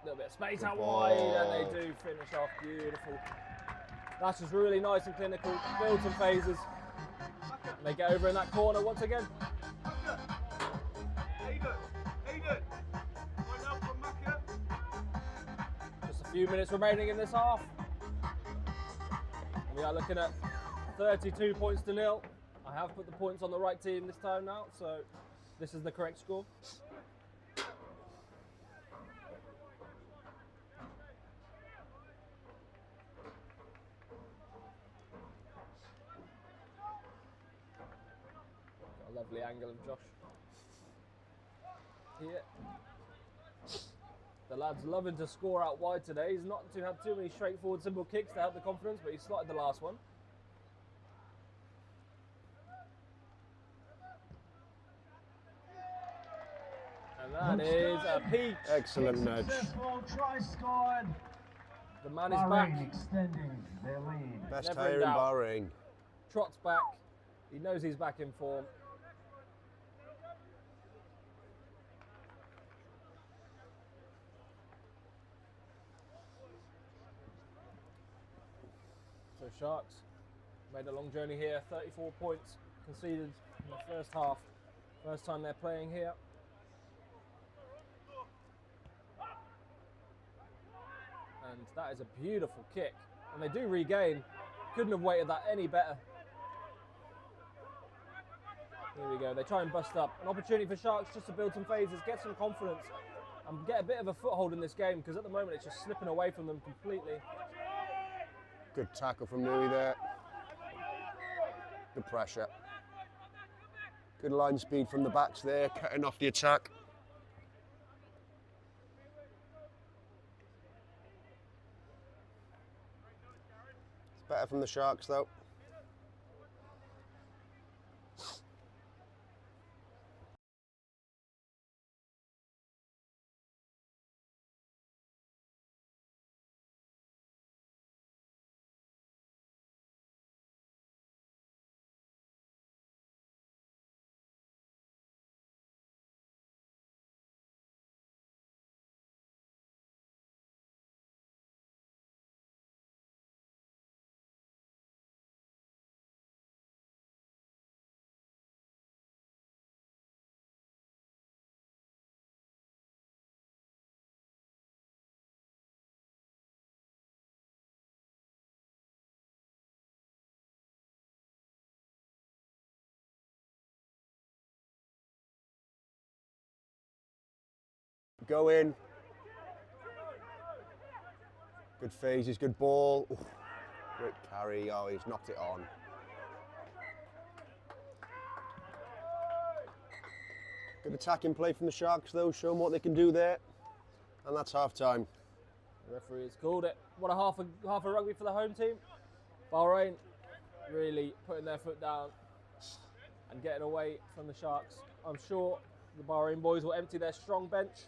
Speaker 1: A little bit of space out wide, and they do finish off beautiful. That's just really nice and clinical. Build some phases. And they get over in that corner once again. Just a few minutes remaining in this half. We are looking at 32 points to 0. I have put the points on the right team this time now, so this is the correct score. Lovely angle of Josh here. The lad's loving to score out wide today. He's not to have too many straightforward simple kicks to help the confidence, but he slotted the last one. And that is a peach.
Speaker 2: Excellent nudge.
Speaker 3: Try scored.
Speaker 1: The man is
Speaker 3: Bahrain
Speaker 1: back.
Speaker 3: extending their lead.
Speaker 2: Best
Speaker 1: Never
Speaker 2: hire
Speaker 1: in
Speaker 2: in
Speaker 1: doubt.
Speaker 2: Bahrain.
Speaker 1: Trots back. He knows he's back in form. So Sharks made a long journey here, 34 points conceded in the first half. First time they're playing here. And that is a beautiful kick. And they do regain. Couldn't have weighted that any better. Here we go, they try and bust up. An opportunity for Sharks just to build some phases, get some confidence, and get a bit of a foothold in this game, because at the moment it's just slipping away from them completely.
Speaker 2: Good tackle from Nui there. Good pressure. Good line speed from the backs there, cutting off the attack. It's better from the Sharks though. Go in. Good phases, good ball. Ooh, great carry. Oh, he's knocked it on. Good attacking play from the Sharks though, show them what they can do there. And that's half time.
Speaker 1: The referee has called it. What a half a rugby for the home team. Bahrain really putting their foot down and getting away from the Sharks. I'm sure the Bahrain boys will empty their strong bench.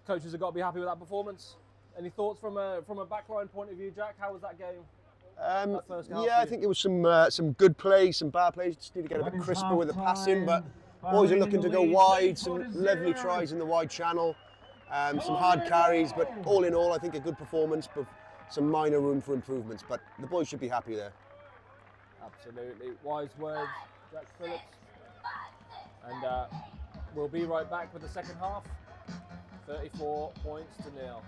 Speaker 1: Coaches have got to be happy with that performance. Any thoughts from a backline point of view, Jack? How was that game? That first half
Speaker 2: Yeah,
Speaker 1: for
Speaker 2: I
Speaker 1: you?
Speaker 2: think it was some good plays, some bad plays. Just need to get a bit crisper with the passing, but boys are looking to go wide. Some lovely tries in the wide channel, some hard carries, but all in all, I think a good performance, but some minor room for improvements. But the boys should be happy there.
Speaker 1: Absolutely. Wise words, Jack Phillips. And We'll be right back with the second half. 34 points to 0.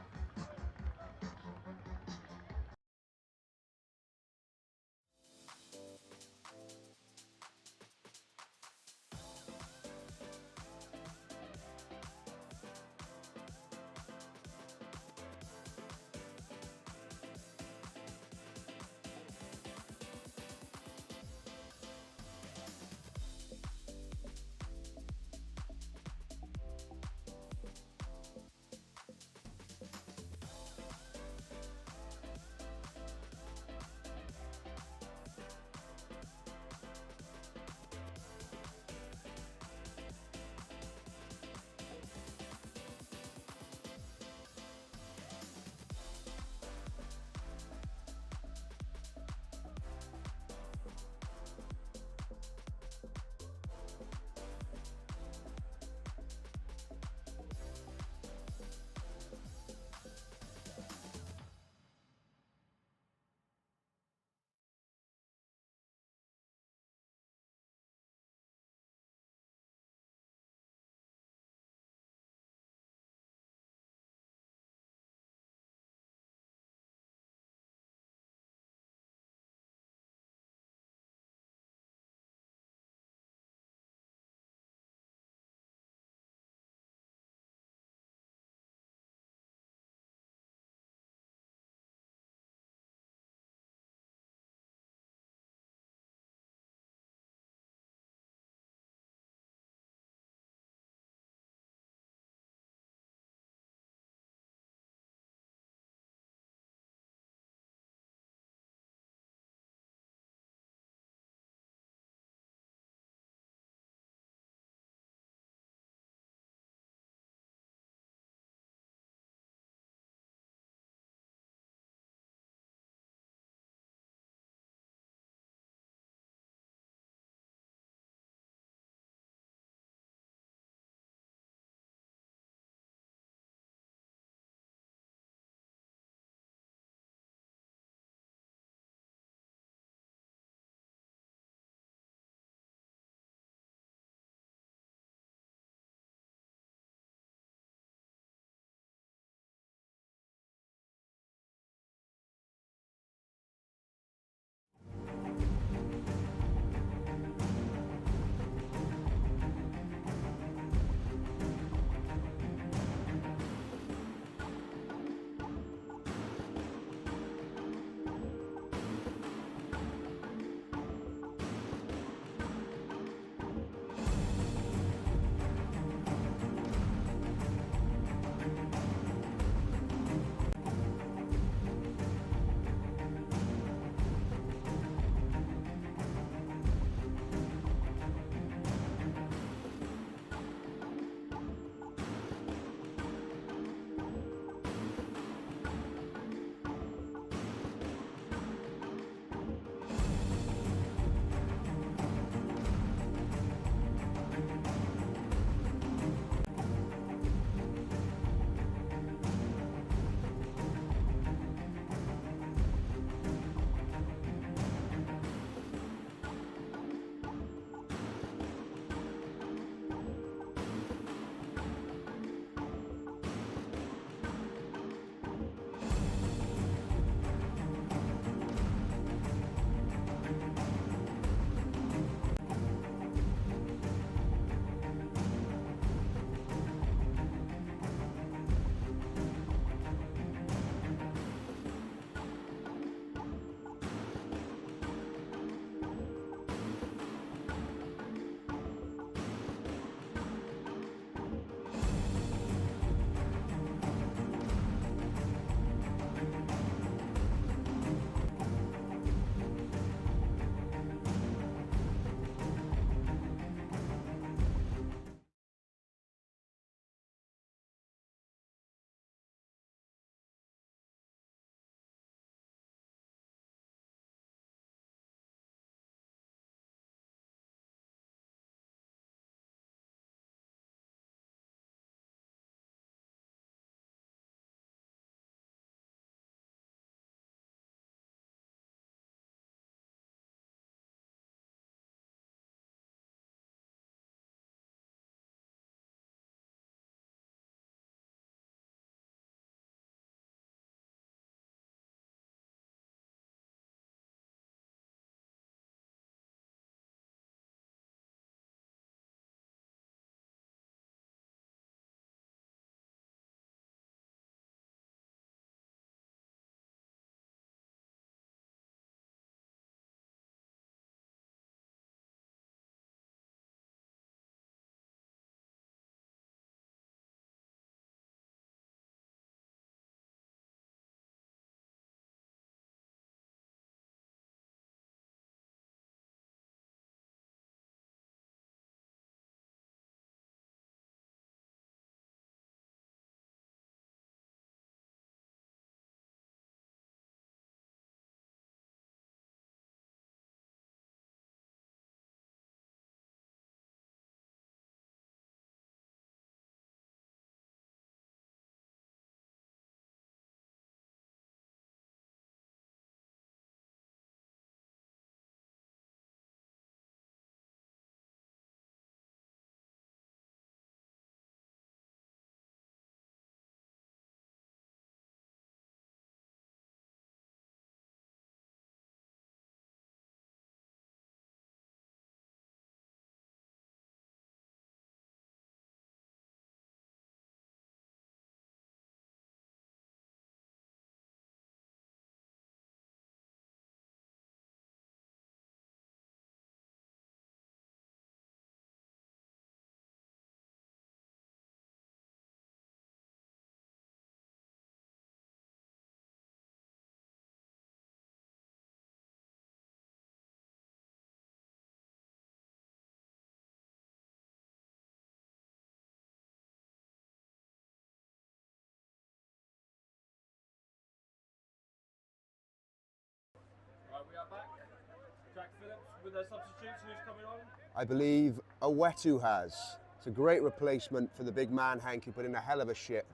Speaker 1: with their substitutes, who's coming on?
Speaker 2: I believe Awetu has. It's a great replacement for the big man Hank, who put in a hell of a shift.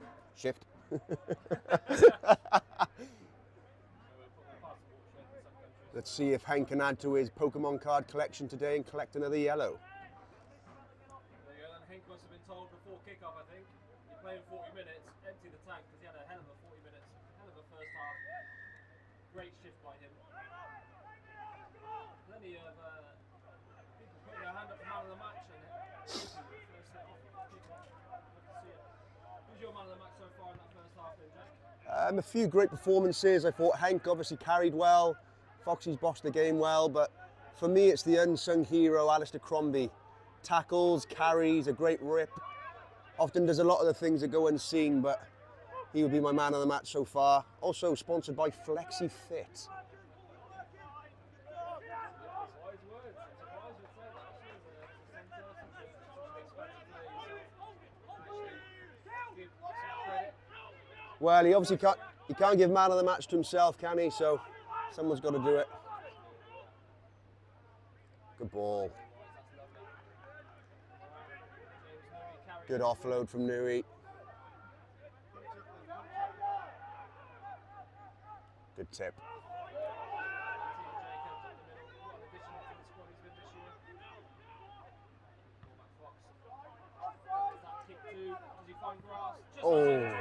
Speaker 2: Let's see if Hank can add to his Pokemon card collection today and collect another yellow.
Speaker 1: There you go, then Hank must have been told before kickoff, I think. You're playing 40 minutes, empty the tank, because he had a hell of a 40 minutes, hell of a first half. Great shift by him. Plenty of people putting their hand up for man of the match, and first set off kickoff. Love to see it. Who's your man of the match so far in that first half then, Jack?
Speaker 2: A few great performances. I thought Hank obviously carried well. Foxy's bossed the game well, but for me it's the unsung hero, Alistair Crombie. Tackles, carries, a great rip. Often does a lot of the things that go unseen, but he would be my man of the match so far. Also sponsored by Flexi Fit. Well, he obviously can't give man of the match to himself, can he? So someone's got to do it. Good ball. Good offload from Nui. Good tip. Oh.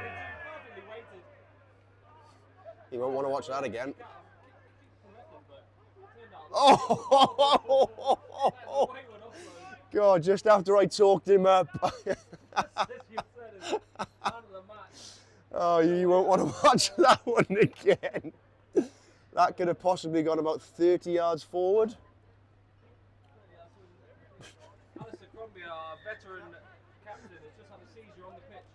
Speaker 2: You won't want to watch that again. Oh! God, just after I talked him up. Oh, you won't want to watch that one again. That could have possibly gone about 30 yards forward.
Speaker 1: Alistair Crombie, our veteran captain, has just had a seizure on the pitch.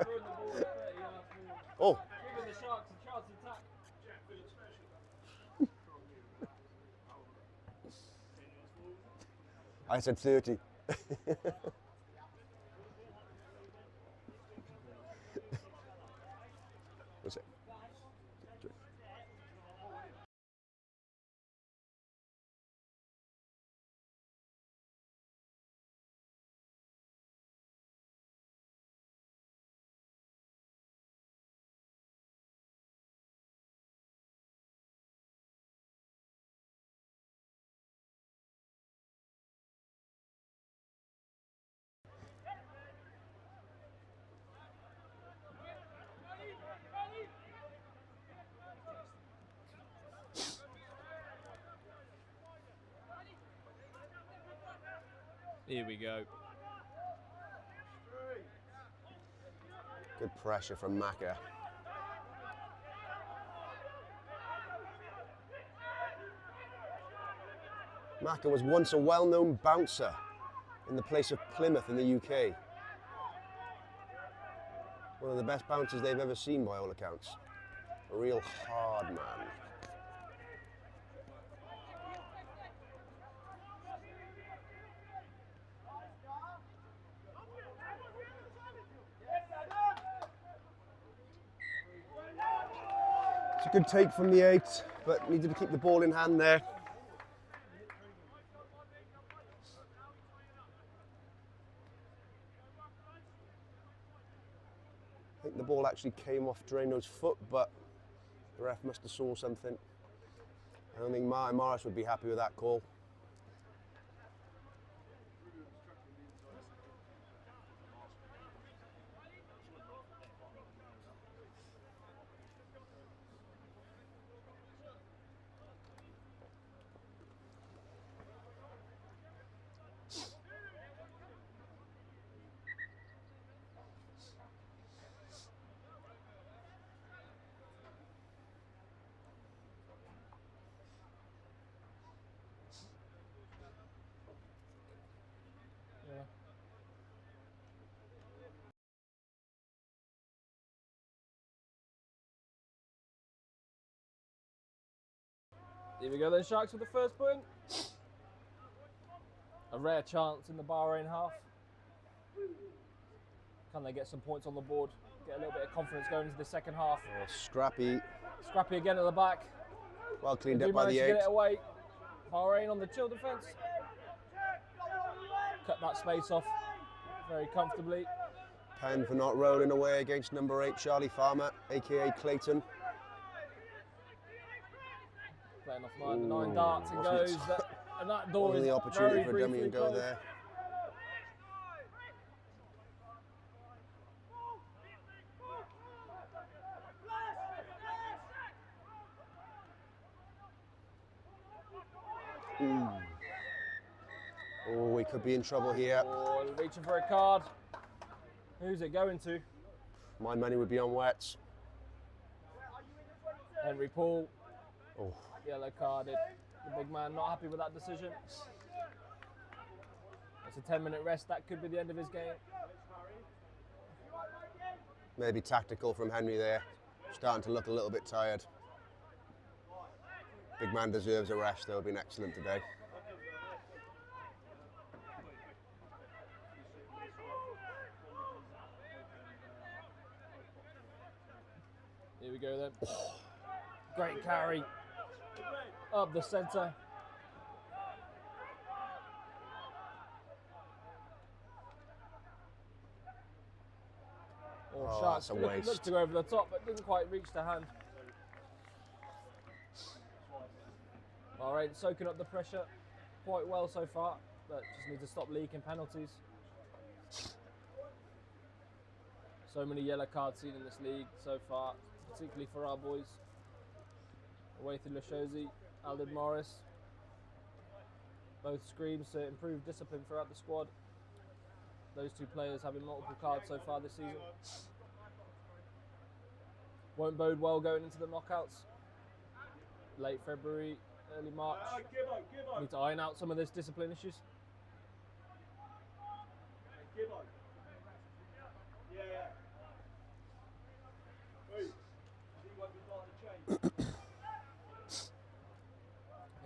Speaker 1: Throwing the ball 30 yards forward.
Speaker 2: Oh.
Speaker 1: Giving the Sharks a chance to attack.
Speaker 2: I said 30. What's it?
Speaker 1: Here we go.
Speaker 2: Good pressure from Maka. Maka was once a well-known bouncer in the place of Plymouth in the UK. One of the best bouncers they've ever seen by all accounts. A real hard man. It's a good take from the 8, but needed to keep the ball in hand there. I think the ball actually came off Drano's foot, but the ref must have saw something. I don't think Martin Morris would be happy with that call.
Speaker 1: Here we go then, Sharks with the first point. A rare chance in the Bahrain half. Can they get some points on the board? Get a little bit of confidence going into the second half.
Speaker 2: Oh, Scrappy.
Speaker 1: Scrappy again at the back.
Speaker 2: Well cleaned
Speaker 1: They
Speaker 2: up
Speaker 1: do
Speaker 2: by
Speaker 1: manage
Speaker 2: the
Speaker 1: to
Speaker 2: 8.
Speaker 1: get it away. Bahrain on the chill defence. Cut that space off very comfortably.
Speaker 2: Penn for not rolling away against number 8, Charlie Farmer, aka Clayton.
Speaker 1: Playing off 9 darts and
Speaker 2: wasn't
Speaker 1: goes. And that door
Speaker 2: Wasn't
Speaker 1: is
Speaker 2: the opportunity
Speaker 1: very
Speaker 2: for a dummy
Speaker 1: briefly
Speaker 2: and go
Speaker 1: closed.
Speaker 2: there. Oh, we could be in trouble here.
Speaker 1: Oh, reaching for a card. Who's it going to?
Speaker 2: My money would be on wets.
Speaker 1: Henry Paul.
Speaker 2: Oh,
Speaker 1: Yellow carded. The big man not happy with that decision. It's a 10-minute rest. That could be the end of his game.
Speaker 2: maybe tactical from Henry there. Starting to look a little bit tired. Big man deserves a rest, though. Been excellent today.
Speaker 1: Here we go then. Oh. Great carry up the centre.
Speaker 2: Oh,
Speaker 1: Sharks
Speaker 2: that's a waste.
Speaker 1: looked to go over the top, but didn't quite reach the hand. Bahrain soaking up the pressure quite well so far, but just need to stop leaking penalties. So many yellow cards seen in this league so far, particularly for our boys. Away through Lashosi, Aldin Morris. Both screams to improve discipline throughout the squad. Those two players having multiple cards so far this season. Won't bode well going into the knockouts. Late February, early March. Need to iron out some of those discipline issues.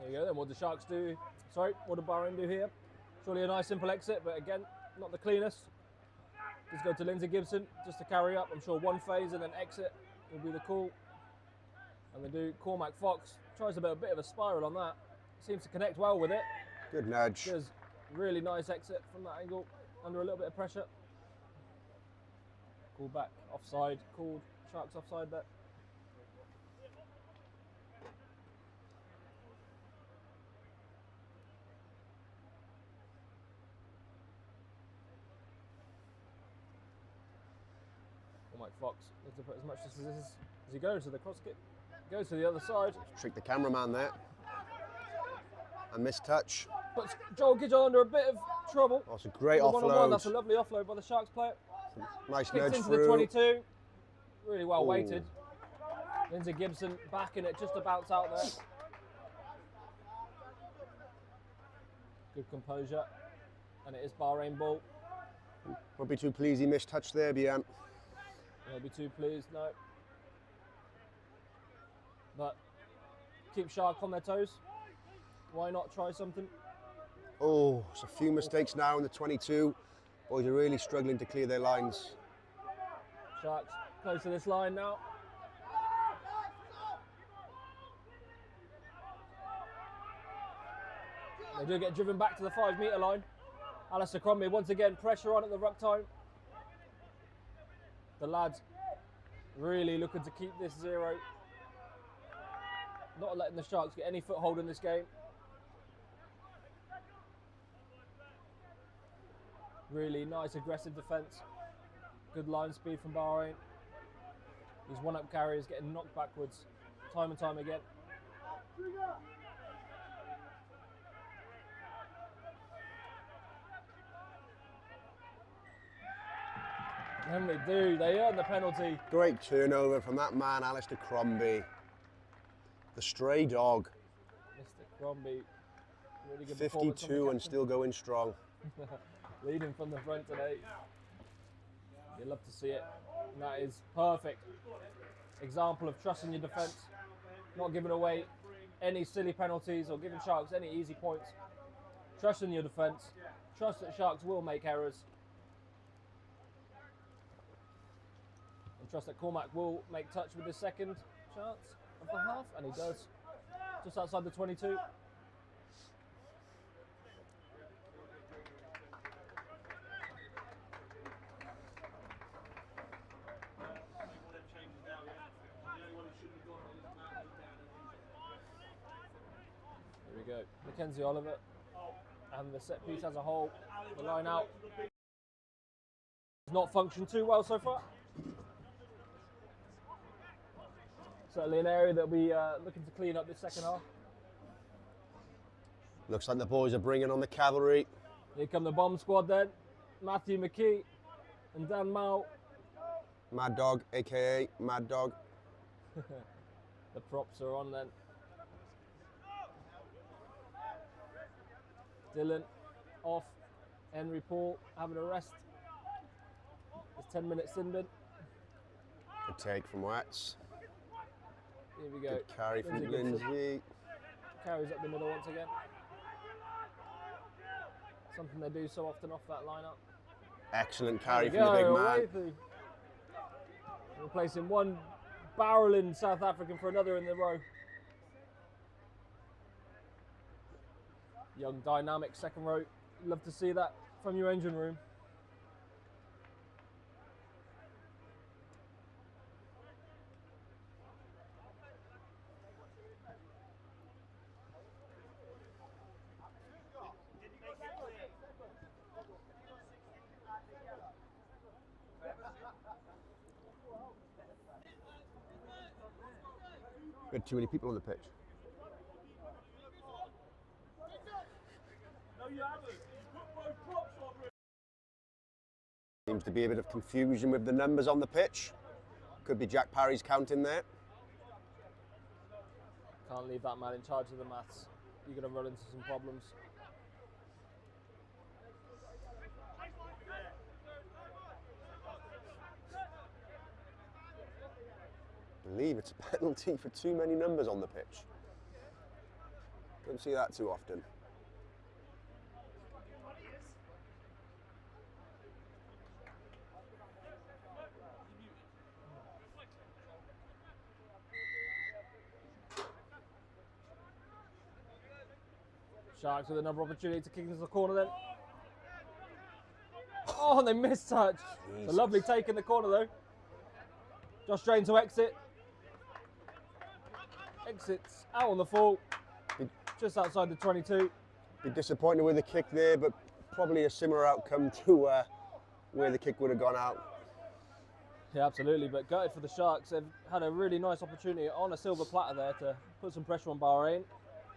Speaker 1: There you go then, what do Sharks do? Sorry, what do Bahrain do here? Surely a nice simple exit, but again, not the cleanest. Just go to Lindsay Gibson, just to carry up. I'm sure one phase and then exit will be the call. And they do. Cormac Fox tries a bit of a spiral on that. Seems to connect well with it.
Speaker 2: Good nudge.
Speaker 1: Does really nice exit from that angle, under a little bit of pressure. Called back, offside, called. Sharks offside there. Cormac Fox needs to put as much as he goes to the cross kick. Goes to the other side.
Speaker 2: Tricked the cameraman there. A missed touch.
Speaker 1: Puts Joel Gidgel under a bit of trouble.
Speaker 2: Oh, it's a great
Speaker 1: One-on-one,
Speaker 2: offload.
Speaker 1: that's a lovely offload by the Sharks player.
Speaker 2: Nice
Speaker 1: Kicks
Speaker 2: nudge
Speaker 1: into
Speaker 2: through.
Speaker 1: the 22. Really well
Speaker 2: Ooh.
Speaker 1: weighted. Lindsay Gibson backing it just about out there. Good composure. And it is Bahrain ball.
Speaker 2: Won't be too pleased he missed touch there, Bian.
Speaker 1: Won't be too pleased, no. But keep Shark on their toes. Why not try something?
Speaker 2: Oh, it's a few mistakes now in the 22. Boys are really struggling to clear their lines.
Speaker 1: Sharks close to this line now. They do get driven back to the 5 metre line. Alistair Crombie once again pressure on at the ruck time. The lads really looking to keep this 0. Not letting the Sharks get any foothold in this game. Really nice aggressive defence. Good line speed from Bahrain. These one-up carriers getting knocked backwards time and time again. And they earn the penalty.
Speaker 2: Great turnover from that man, Alistair Crombie. The stray dog.
Speaker 1: Mr. Crombie, really good performance from the
Speaker 2: 52 and
Speaker 1: captain.
Speaker 2: still going strong.
Speaker 1: Leading from the front today. You love to see it. And that is perfect example of trusting your defence, not giving away any silly penalties or giving Sharks any easy points. Trusting your defence, trust that Sharks will make errors, and trust that Cormac will make touch with his second chance of the half, and he does. Just outside the 22. Mackenzie Oliver. And the set piece as a whole, the line out, has not functioned too well so far. Certainly an area that we looking to clean up this second half.
Speaker 2: Looks like the boys are bringing on the cavalry.
Speaker 1: Here come the bomb squad then. Matthew McKee and Dan Mao.
Speaker 2: Mad Dog, aka Mad Dog.
Speaker 1: The props are on then. Dylan off. Henry Paul having a rest. There's 10 minutes in bid.
Speaker 2: Good take from Watts.
Speaker 1: Here we go.
Speaker 2: Good carry from
Speaker 1: Lindsay Gibson.
Speaker 2: Lindsay.
Speaker 1: Carries up the middle once again. Something they do so often off that lineup.
Speaker 2: Excellent carry
Speaker 1: There
Speaker 2: from
Speaker 1: we
Speaker 2: the big
Speaker 1: go, away
Speaker 2: man.
Speaker 1: through. Replacing one barreling South African for another in the row. Young, dynamic second row. Love to see that from your engine room.
Speaker 2: We had too many people on the pitch. Seems to be a bit of confusion with the numbers on the pitch. Could be Jack Parry's counting there.
Speaker 1: Can't leave that man in charge of the maths. You're going to run into some problems.
Speaker 2: I believe it's a penalty for too many numbers on the pitch. Don't see that too often.
Speaker 1: Sharks with another opportunity to kick into the corner then. Oh, and they missed touch. It's a lovely take in the corner though. Josh Drain to exit. Exits out on the full. Just outside the 22.
Speaker 2: Be disappointed with the kick there, but probably a similar outcome to where the kick would have gone out.
Speaker 1: Yeah, absolutely, but gutted for the Sharks. They've had a really nice opportunity on a silver platter there to put some pressure on Bahrain.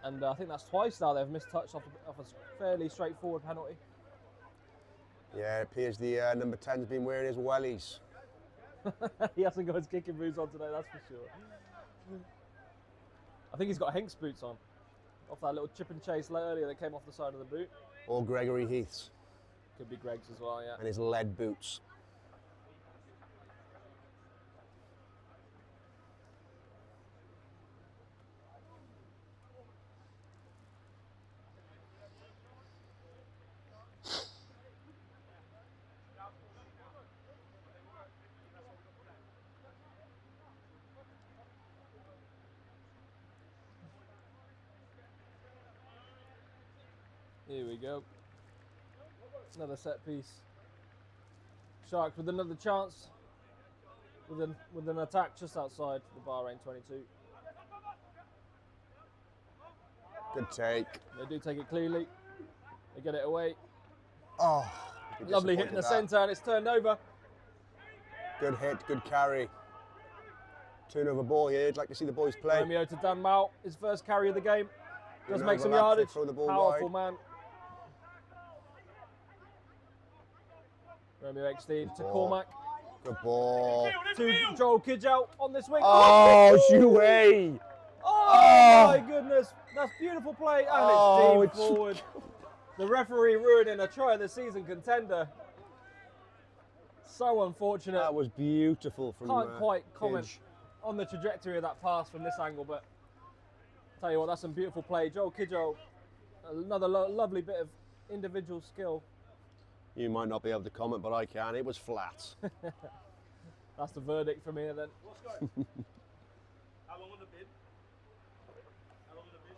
Speaker 1: And I think that's twice now they've missed touch off a fairly straightforward penalty.
Speaker 2: Yeah, it appears the number 10's been wearing his wellies.
Speaker 1: He hasn't got his kicking boots on today, that's for sure. I think he's got Hank's boots on. Off that little chip and chase earlier that came off the side of the boot.
Speaker 2: Or Gregory Heath's.
Speaker 1: Could be Greg's as well, yeah.
Speaker 2: And his lead boots.
Speaker 1: Here we go. Another set piece. Sharks with another chance. With an attack just outside the Bahrain 22.
Speaker 2: Good take.
Speaker 1: They do take it cleanly. They get it away.
Speaker 2: Oh,
Speaker 1: Lovely hit in the centre and it's turned over.
Speaker 2: Good hit, good carry. Turnover ball here. I'd like to see the boys play.
Speaker 1: Romeo to Dan Mao, his first carry of the game. Does
Speaker 2: An
Speaker 1: make some
Speaker 2: overlap, they
Speaker 1: yardage.
Speaker 2: throw the ball
Speaker 1: Powerful
Speaker 2: wide.
Speaker 1: man. Romeo Eckstein to
Speaker 2: Ball.
Speaker 1: Cormac.
Speaker 2: Good ball.
Speaker 1: To Joel Kidgel on this wing.
Speaker 2: Oh, Jouet!
Speaker 1: Oh, my goodness. That's beautiful play. And
Speaker 2: Oh,
Speaker 1: it's deep forward. The referee ruining a try of the season contender. So unfortunate.
Speaker 2: That was beautiful from
Speaker 1: Can't quite comment
Speaker 2: Kidge.
Speaker 1: on the trajectory of that pass from this angle, but tell you what, that's some beautiful play. Joel Kidgel, another lovely bit of individual skill.
Speaker 2: You might not be able to comment, but I can. It was flat.
Speaker 1: That's the verdict from here then.
Speaker 5: What's going? How long on the bid? How long on the bid?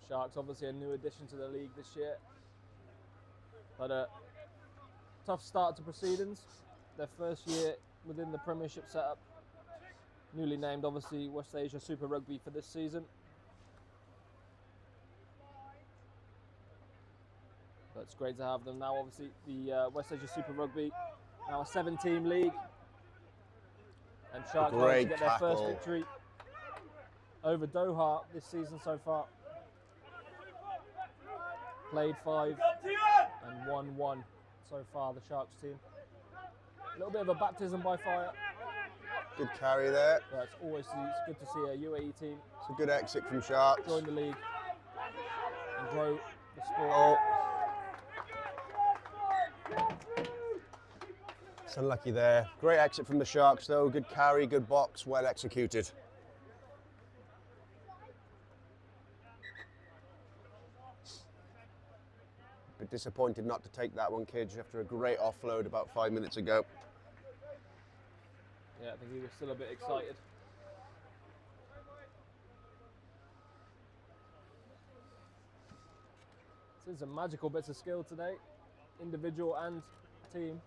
Speaker 1: Sharks obviously a new addition to the league this year. But a tough start to proceedings. their first year within the Premiership setup. Newly named, obviously, West Asia Super Rugby for this season. But it's great to have them now. Obviously, the West Asia Super Rugby, now a 7-team league. And Sharks managed to get their first victory over Doha this season so far. Played 5 and won 1 so far, the Sharks team. A little bit of a baptism by fire.
Speaker 2: Good carry there.
Speaker 1: But it's always good to see a UAE team.
Speaker 2: It's a good exit from Sharks.
Speaker 1: Join the league and grow the sport.
Speaker 2: Oh. It's unlucky there. Great exit from the Sharks though. Good carry, good box, well executed. Bit disappointed not to take that one, Kidge, after a great offload about 5 minutes ago.
Speaker 1: Yeah, I think he was still a bit excited. Seen some magical bits of skill today, individual and team.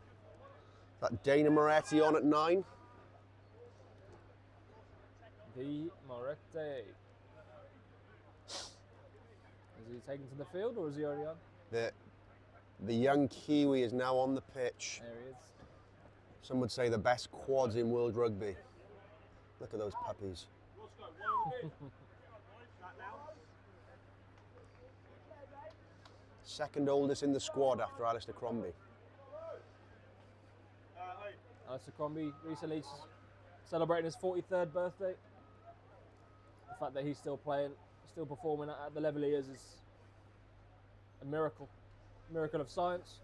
Speaker 2: That Dana Moretti on at 9.
Speaker 1: The Moretti. Is he taken to the field or is he already on?
Speaker 2: The young Kiwi is now on the pitch.
Speaker 1: There he is.
Speaker 2: Some would say the best quads in world rugby. Look at those puppies. Second oldest in the squad after Alistair Crombie.
Speaker 1: Alistair Crombie recently celebrating his 43rd birthday. The fact that he's still playing, still performing at the level he is a miracle. A miracle of science.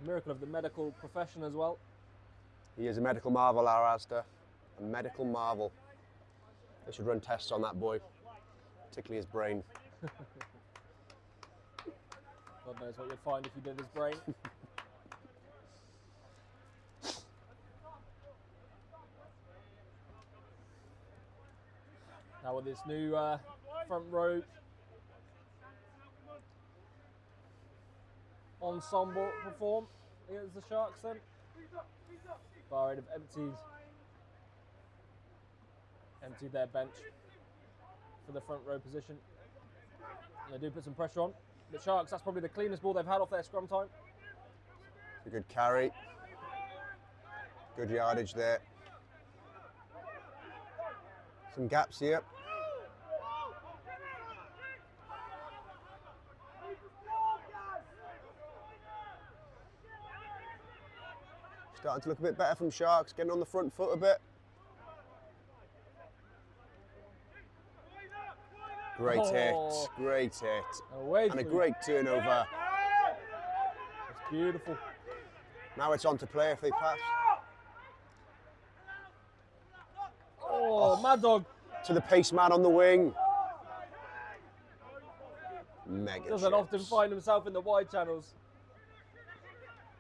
Speaker 1: A miracle of the medical profession as well.
Speaker 2: He is a medical marvel, our Alistair. A medical marvel. They should run tests on that boy, particularly his brain.
Speaker 1: God knows what you'd find if you did his brain. Now with this new front row ensemble perform against the Sharks then. Bahrain have emptied their bench for the front row position. And they do put some pressure on. The Sharks, that's probably the cleanest ball they've had off their scrum time.
Speaker 2: It's a good carry. Good yardage there. Some gaps here. Starting to look a bit better from Sharks, getting on the front foot a bit. Great hit, great hit. And a great turnover.
Speaker 1: It's beautiful.
Speaker 2: Now it's on to play if they pass.
Speaker 1: Oh, Mad Dog.
Speaker 2: To the pace man on the wing. Mega
Speaker 1: Doesn't
Speaker 2: chips.
Speaker 1: often find himself in the wide channels.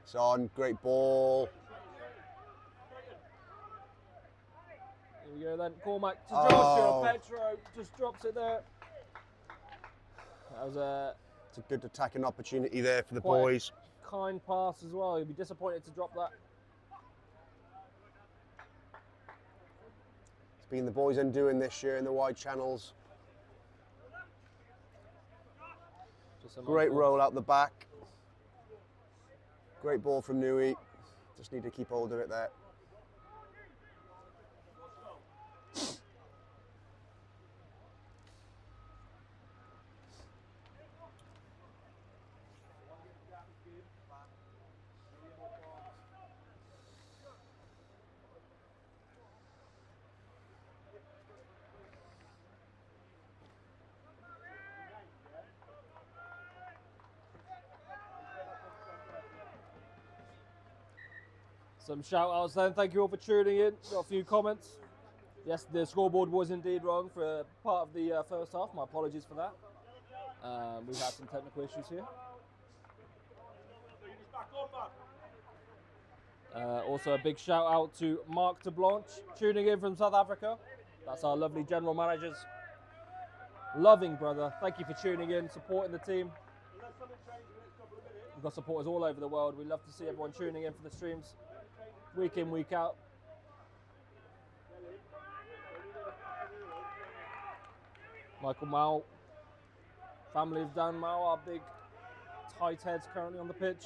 Speaker 2: It's on, great ball.
Speaker 1: Here we go then. Cormac to Joshua Petro just drops it there. That was
Speaker 2: It's a good attacking opportunity there for the
Speaker 1: quite
Speaker 2: boys.
Speaker 1: a kind pass as well. He'd be disappointed to drop that.
Speaker 2: It's been the boys' undoing this year in the wide channels. Great roll out the back. Great ball from Nui. Just need to keep hold of it there.
Speaker 1: Some shout outs then. Thank you all for tuning in. Got a few comments. Yes, the scoreboard was indeed wrong for part of the first half. My apologies for that. We've had some technical issues here. Also a big shout out to Mark de Blanche tuning in from South Africa. That's our lovely general managers. Loving brother. Thank you for tuning in, supporting the team. We've got supporters all over the world. We love to see everyone tuning in for the streams, week in, week out. Michael Mao, family of Dan Mao, our big tight heads currently on the pitch.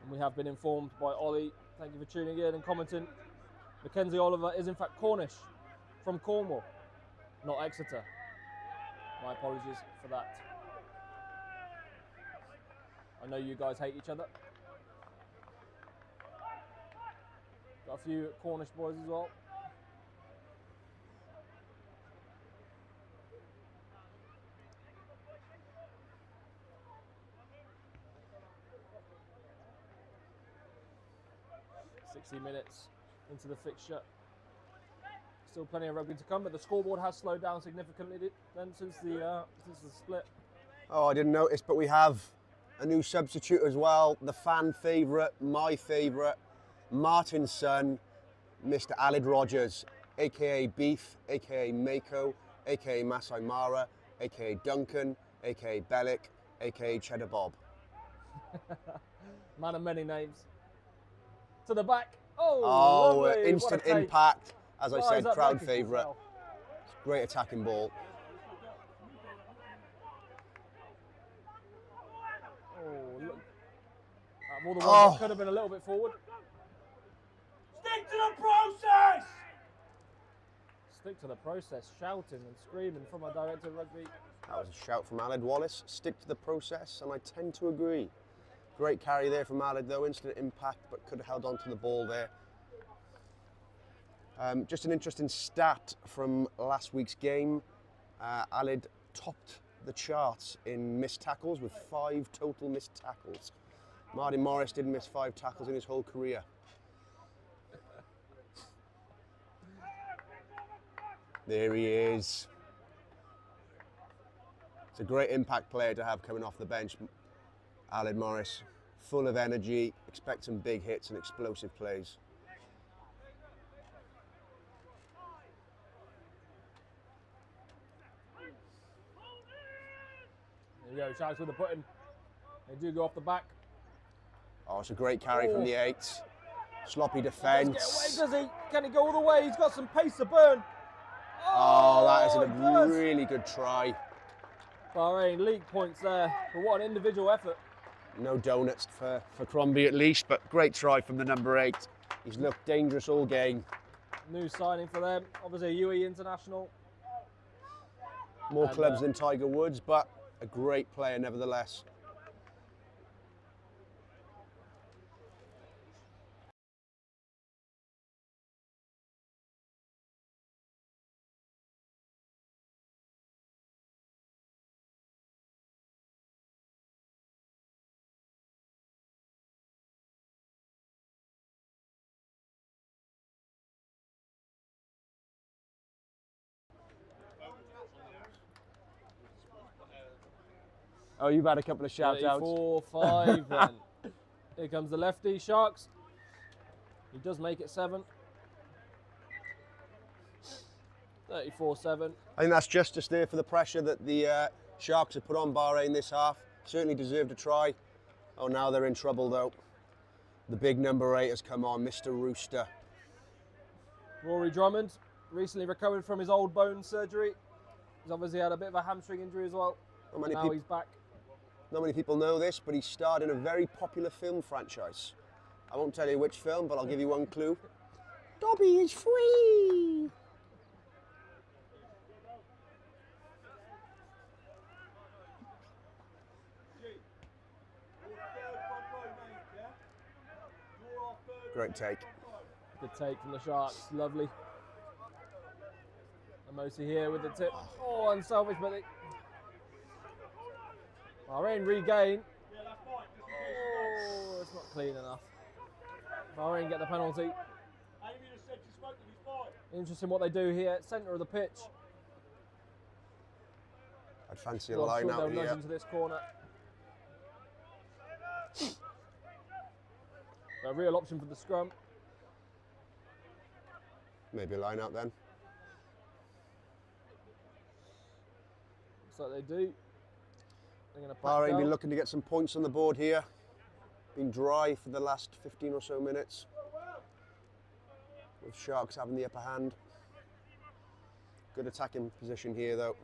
Speaker 1: And we have been informed by Ollie, thank you for tuning in and commenting. Mackenzie Oliver is in fact Cornish, from Cornwall, not Exeter. My apologies for that. I know you guys hate each other. Got a few Cornish boys as well. Minutes into the fixture. Still plenty of rugby to come, but the scoreboard has slowed down significantly then since the split.
Speaker 2: Oh, I didn't notice, but we have a new substitute as well. The fan favourite, my favourite, Martin's son, Mr. Alid Rogers, aka Beef, aka Mako, aka Masai Mara, aka Duncan, aka Bellick, aka Cheddar Bob.
Speaker 1: Man of many names. To the back. Oh, lovely.
Speaker 2: Instant impact. As I said, crowd favourite. Great attacking ball.
Speaker 1: Oh, look. All the ones that could have been a little bit forward.
Speaker 5: Stick to the process!
Speaker 1: Stick to the process, shouting and screaming from our director of rugby.
Speaker 2: That was a shout from Aled Wallace. Stick to the process, and I tend to agree. Great carry there from Aled though, instant impact, but could have held on to the ball there. Just an interesting stat from last week's game. Aled topped the charts in missed tackles with 5 total missed tackles. Martin Morris didn't miss 5 tackles in his whole career. There he is. It's a great impact player to have coming off the bench. Aled Morris, full of energy, expect some big hits and explosive plays.
Speaker 1: There you go, Sharks with the put-in. They do go off the back.
Speaker 2: Oh, it's a great carry from the 8. Sloppy defence.
Speaker 1: Get away, does he? Can he go all the way? He's got some pace to burn.
Speaker 2: Oh, that is a really good try.
Speaker 1: Bahrain league points there, but what an individual effort.
Speaker 2: No donuts for Crombie at least, but great try from the number 8. He's looked dangerous all game.
Speaker 1: New signing for them, obviously a UE international.
Speaker 2: More clubs than Tiger Woods, but a great player nevertheless. Oh, you've had a couple of shout-outs.
Speaker 1: 34-5 then. Here comes the lefty, Sharks. He does make it 7. 34-7.
Speaker 2: I think that's justice there for the pressure that the Sharks have put on Bahrain this half. Certainly deserved a try. Oh, now they're in trouble though. The big number 8 has come on, Mr. Rooster.
Speaker 1: Rory Drummond, recently recovered from his old bone surgery. He's obviously had a bit of a hamstring injury as well. Now he's back.
Speaker 2: Not many people know this, but he starred in a very popular film franchise. I won't tell you which film, but I'll give you one clue. Dobby is free! Great take.
Speaker 1: Good take from the Sharks, lovely. Amosi here with the tip. Oh, unselfish, but they... Bahrain regain. Oh, it's not clean enough. Bahrain get the penalty. Interesting what they do here, centre of the pitch.
Speaker 2: I'd fancy a line out
Speaker 1: they'll
Speaker 2: here.
Speaker 1: nudge into this corner. A real option for the scrum.
Speaker 2: Maybe a line out then.
Speaker 1: Looks like they do. They're going to
Speaker 2: Bahrain been looking to get some points on the board here. Been dry for the last 15 or so minutes, with Sharks having the upper hand. Good attacking position here though.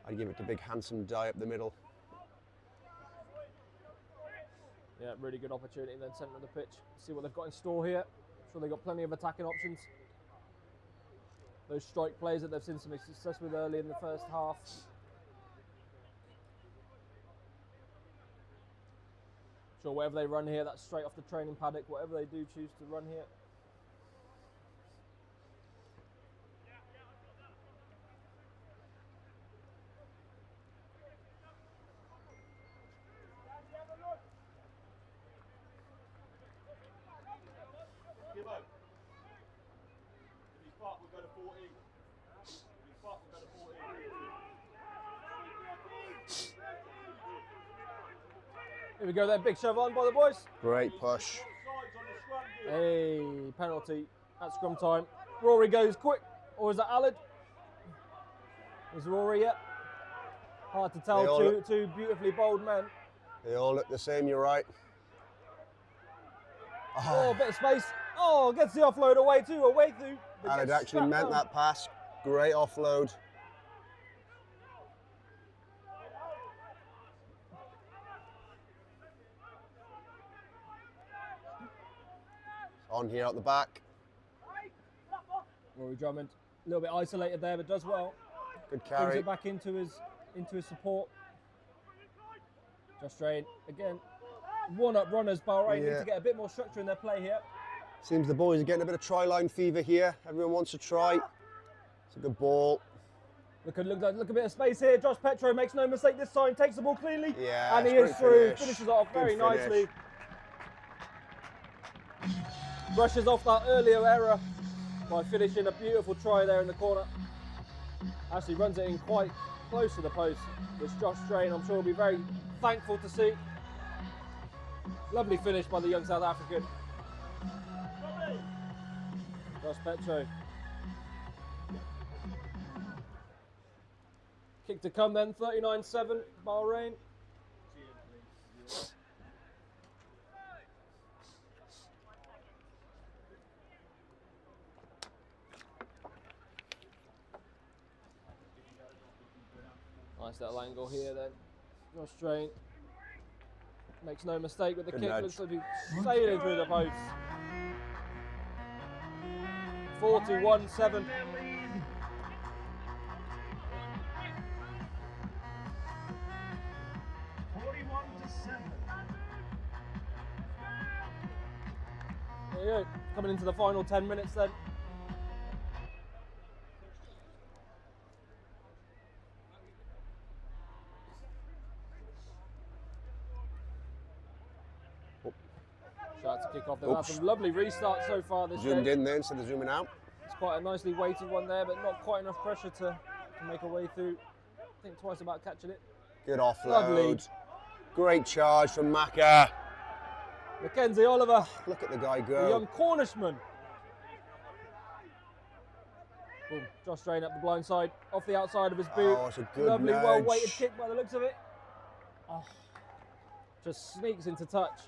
Speaker 2: I'd give it a big handsome die up the middle.
Speaker 1: Yeah, really good opportunity then, centre of the pitch. See what they've got in store here. I'm sure they've got plenty of attacking options. Those strike plays that they've seen some success with early in the first half. Sure, whatever they run here, that's straight off the training paddock. Whatever they do choose to run here.
Speaker 5: Give up. If he's part, we'll go to 14. If he's part, we'll go to 14.
Speaker 1: Here we go then, big shove on by the boys.
Speaker 2: Great push.
Speaker 1: Hey, penalty at scrum time. Rory goes quick, or is that Alad? Is Rory yet? Hard to tell, two beautifully bold men.
Speaker 2: They all look the same, you're right.
Speaker 1: Oh, a bit of space. Oh, gets the offload away through.
Speaker 2: And it actually meant that pass. Great offload. On here at the back.
Speaker 1: Rory Drummond, a little bit isolated there, but does well.
Speaker 2: Good
Speaker 1: Brings
Speaker 2: carry.
Speaker 1: it back into his support. Just Strain again. One-up runners, Bahrain need to get a bit more structure in their play here.
Speaker 2: Seems the boys are getting a bit of try-line fever here. Everyone wants to try. It's a good ball.
Speaker 1: Look a bit of space here. Josh Petro makes no mistake this time, takes the ball cleanly.
Speaker 2: Yeah,
Speaker 1: and he is through,
Speaker 2: finish.
Speaker 1: finishes off very
Speaker 2: Good finish.
Speaker 1: nicely. Brushes off that earlier error by finishing a beautiful try there in the corner. Actually runs it in quite close to the post, which Josh Strain, I'm sure, will be very thankful to see. Lovely finish by the young South African. Josh Petro. Kick to come then, 39-7, Bahrain. Nice little angle here then. Josh Strain makes no mistake with the
Speaker 2: Good
Speaker 1: kick.
Speaker 2: nudge.
Speaker 1: Looks like he's sailing through the post. 41-7. There you go. Coming into the final 10 minutes then. Shout out to kick off. They've had some lovely restarts so far this
Speaker 2: Zoomed
Speaker 1: game.
Speaker 2: in there instead of zooming out.
Speaker 1: It's quite a nicely weighted one there, but not quite enough pressure to make a way through. Think twice about catching it.
Speaker 2: Good offload.
Speaker 1: Lovely.
Speaker 2: Great charge from Maka.
Speaker 1: Mackenzie Oliver,
Speaker 2: Look at the guy
Speaker 1: the
Speaker 2: go.
Speaker 1: young Cornishman. Boom. Josh Strain up the blind side, off the outside of his boot.
Speaker 2: Oh, it's a good
Speaker 1: Lovely,
Speaker 2: nudge.
Speaker 1: well-weighted kick by the looks of it. Oh, just sneaks into touch.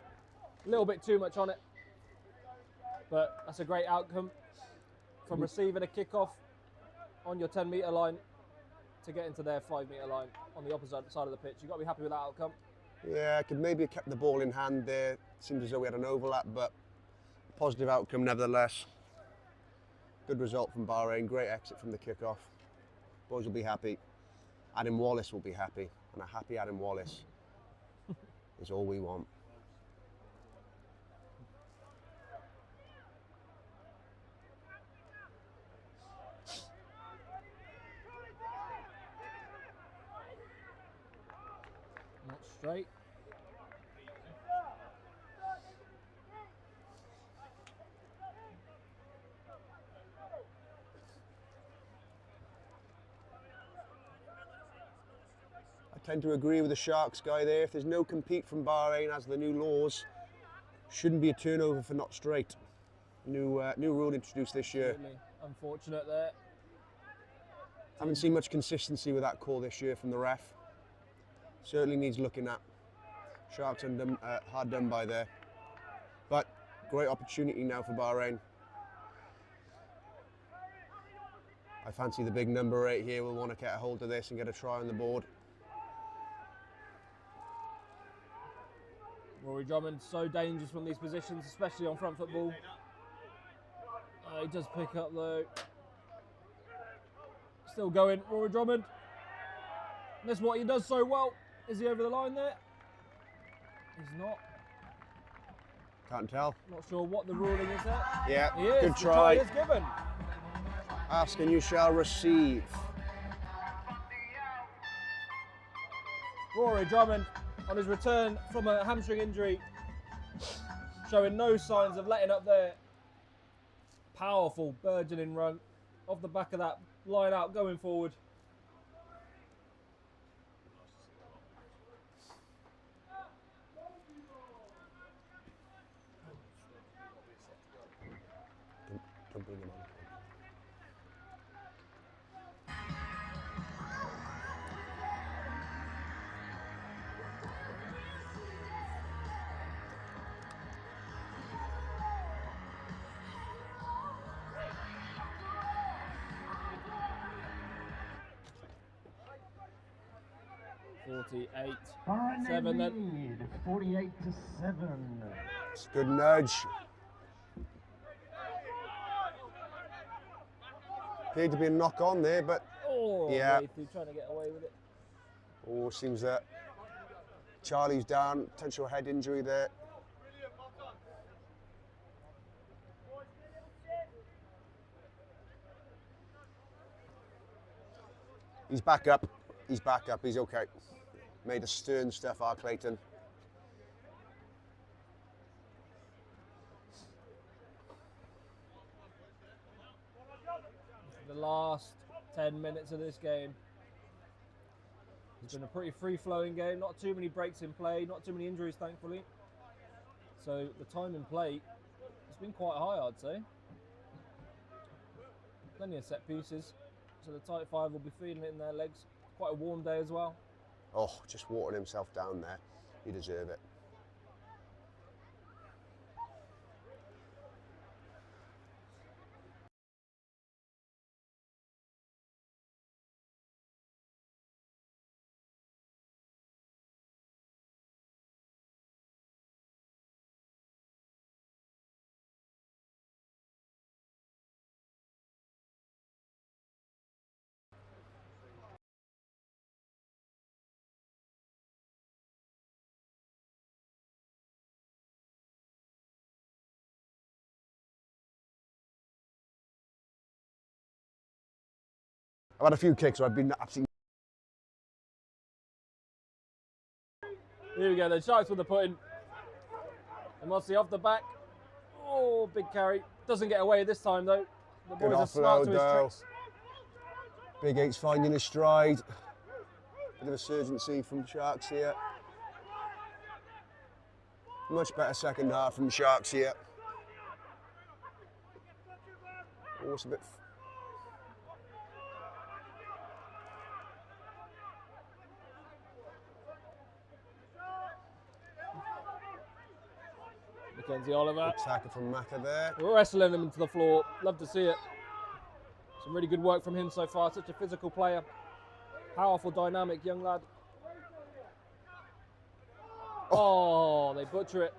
Speaker 1: A little bit too much on it, but that's a great outcome from receiving a kickoff on your 10-metre line to get into their 5-metre line on the opposite side of the pitch. You've got to be happy with that outcome.
Speaker 2: Yeah, could maybe have kept the ball in hand there. Seems as though we had an overlap, but positive outcome nevertheless. Good result from Bahrain. Great exit from the kickoff. Boys will be happy. Adam Wallace will be happy, and a happy Adam Wallace is all we want.
Speaker 1: Not straight.
Speaker 2: I tend to agree with the Sharks guy there. If there's no compete from Bahrain as the new laws, shouldn't be a turnover for not straight. New rule introduced this year.
Speaker 1: Really unfortunate there.
Speaker 2: Haven't seen much consistency with that call this year from the ref. Certainly needs looking at. Sharks hard done by there. But great opportunity now for Bahrain. I fancy the big number 8 here will want to get a hold of this and get a try on the board.
Speaker 1: Rory Drummond, so dangerous from these positions, especially on front football. He does pick up though. Still going, Rory Drummond. And that's what he does so well. Is he over the line there? He's not.
Speaker 2: Can't tell.
Speaker 1: Not sure what the ruling is there.
Speaker 2: Yeah,
Speaker 1: He is.
Speaker 2: good
Speaker 1: The
Speaker 2: try.
Speaker 1: is given.
Speaker 2: Ask and you shall receive.
Speaker 1: Rory Drummond on his return from a hamstring injury, showing no signs of letting up there. Powerful burgeoning run off the back of that line out going forward.
Speaker 2: Don't bring him on.
Speaker 1: 48.
Speaker 3: Bahrain
Speaker 1: 7 then.
Speaker 3: lead, 48-7.
Speaker 2: It's a good nudge. Appeared to be a knock on there, but
Speaker 1: Oh,
Speaker 2: yeah.
Speaker 1: They're trying to get away with it.
Speaker 2: oh, seems that Charlie's down. Potential head injury there. He's back up. He's back up. He's okay. Made a stern stuff, our Clayton.
Speaker 1: The last 10 minutes of this game. It's been a pretty free-flowing game. Not too many breaks in play. Not too many injuries, thankfully. So the time in play has been quite high, I'd say. Plenty of set pieces. So the tight five will be feeling it in their legs. Quite a warm day as well.
Speaker 2: Oh, just watering himself down there. You deserve it. I've had a few kicks where I've been absolutely.
Speaker 1: Here we go, the Sharks with the put-in. And Mossy off the back. Oh, big carry. Doesn't get away this time, though. The
Speaker 2: Good
Speaker 1: boys are smart
Speaker 2: offload,
Speaker 1: to his
Speaker 2: though.
Speaker 1: tricks.
Speaker 2: Big Eight's finding his stride. Bit of a surgency from Sharks here. Much better second half from Sharks here. Oh, it's a bit.
Speaker 1: Mackenzie Oliver.
Speaker 2: Tackle from Maka there.
Speaker 1: Wrestling him into the floor. Love to see it. Some really good work from him so far. Such a physical player. Powerful, dynamic young lad. Oh, they butcher it.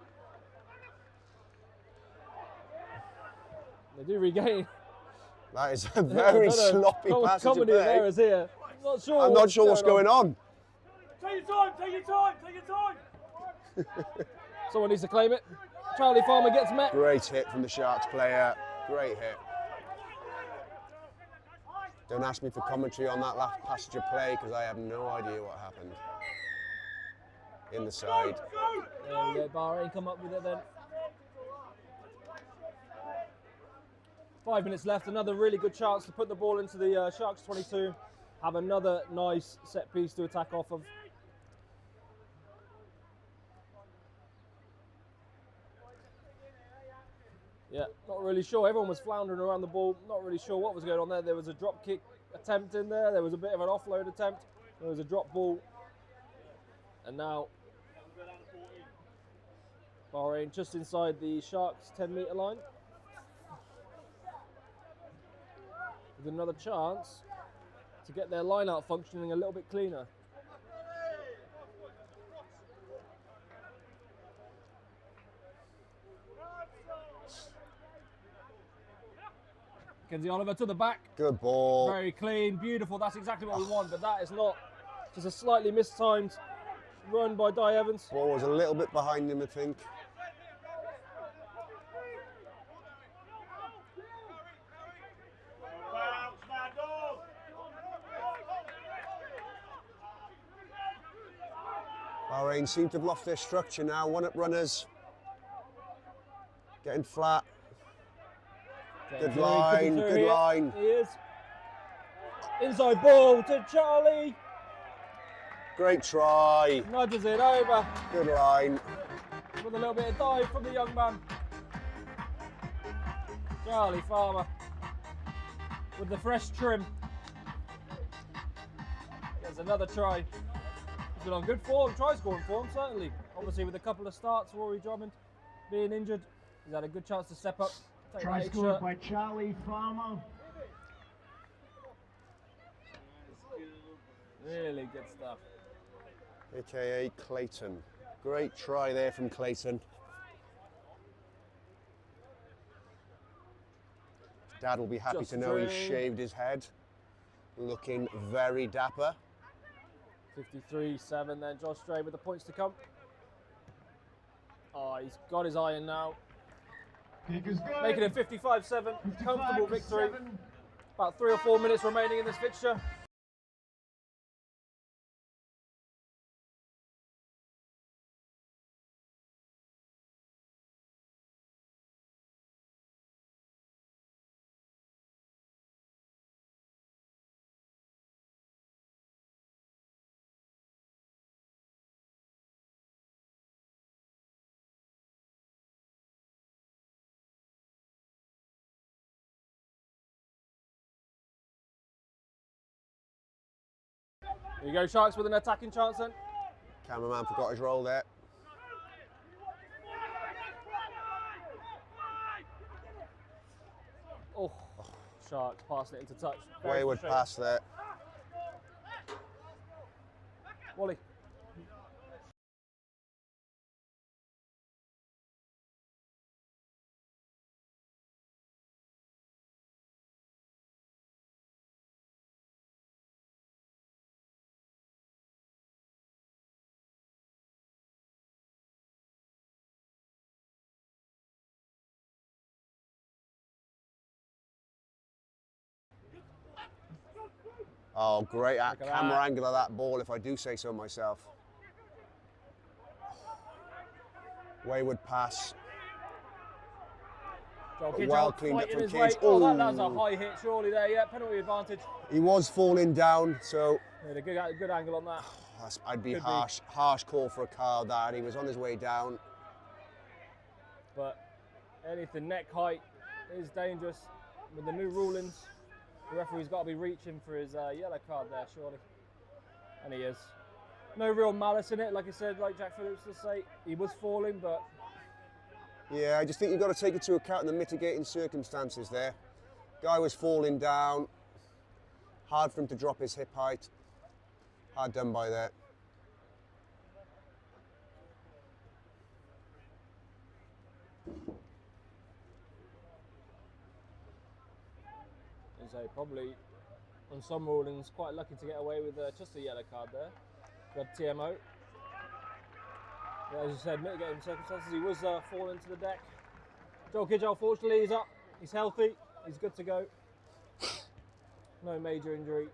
Speaker 1: They do regain.
Speaker 2: That is a very sloppy passage of
Speaker 1: comedy of
Speaker 2: play.
Speaker 1: errors here.
Speaker 2: I'm not sure what's going on.
Speaker 4: Take your time, take your time, take your time.
Speaker 1: Someone needs to claim it. Charlie Farmer gets met.
Speaker 2: Great hit from the Sharks player. Great hit. Don't ask me for commentary on that last passage of play because I have no idea what happened. In the side.
Speaker 1: There we go. Bahrain come up with it then. 5 minutes left. Another really good chance to put the ball into the Sharks 22. Have another nice set piece to attack off of. Yeah, not really sure. Everyone was floundering around the ball, not really sure what was going on there. There was a drop kick attempt in there. There was a bit of an offload attempt. There was a drop ball. And now Bahrain just inside the Sharks 10-metre line. With another chance to get their line out functioning a little bit cleaner. Kenzie Oliver to the back.
Speaker 2: Good ball.
Speaker 1: Very clean, beautiful. That's exactly what we want, but that is not. Just a slightly mistimed run by Di Evans.
Speaker 2: Ball was a little bit behind him, I think. Bahrain seem to have lost their structure now. One-up runners. Getting flat. Good line, good line.
Speaker 1: He is. Inside ball to Charlie.
Speaker 2: Great try.
Speaker 1: Nudges it over.
Speaker 2: Good line.
Speaker 1: With a little bit of dive from the young man. Charlie Farmer. With the fresh trim. There's another try. He's been on good form, try scoring form, certainly. Obviously with a couple of starts, Rory Drummond being injured. He's had a good chance to step up.
Speaker 3: Try scored by Charlie Farmer.
Speaker 1: Really good stuff.
Speaker 2: AKA Clayton. Great try there from Clayton. Dad will be happy
Speaker 1: Just
Speaker 2: to know he
Speaker 1: drained.
Speaker 2: shaved his head. Looking very dapper.
Speaker 1: 53-7 then, Josh Stray with the points to come. Oh, he's got his iron now.
Speaker 3: Kick is good.
Speaker 1: Making it 55-7, comfortable victory.
Speaker 3: 55-7.
Speaker 1: About 3 or 4 minutes remaining in this fixture. Here you go, Sharks with an attacking chance then.
Speaker 2: Cameraman forgot his role there.
Speaker 1: Oh, Sharks passing it into touch. Very
Speaker 2: Wayward
Speaker 1: frustrating.
Speaker 2: pass there.
Speaker 1: Wally.
Speaker 2: Oh, great
Speaker 1: Look at
Speaker 2: camera
Speaker 1: that.
Speaker 2: angle of that ball, if I do say so myself. Wayward pass.
Speaker 1: Joel
Speaker 2: But
Speaker 1: Kidge
Speaker 2: well
Speaker 1: out,
Speaker 2: cleaned up
Speaker 1: fighting
Speaker 2: from
Speaker 1: his
Speaker 2: Kidge.
Speaker 1: way. Oh, that's a
Speaker 2: Ooh.
Speaker 1: high hit surely there. Yeah, penalty advantage.
Speaker 2: He was falling down, so
Speaker 1: Made a good angle on that.
Speaker 2: I'd be
Speaker 1: Could be.
Speaker 2: harsh call for a card that. He was on his way down.
Speaker 1: But anything neck height is dangerous. With the new rulings, the referee's got to be reaching for his yellow card there, surely. And he is. No real malice in it, like I said, like Jack Phillips would say. He was falling, but
Speaker 2: Yeah, I just think you've got to take into account the mitigating circumstances there. Guy was falling down. Hard for him to drop his hip height. Hard done by that.
Speaker 1: so probably on some rulings quite lucky to get away with just a yellow card there. Red TMO. But as you said, mitigating circumstances, he was falling to the deck. Joel Kidge, unfortunately, he's up. He's healthy. He's good to go. No major injury.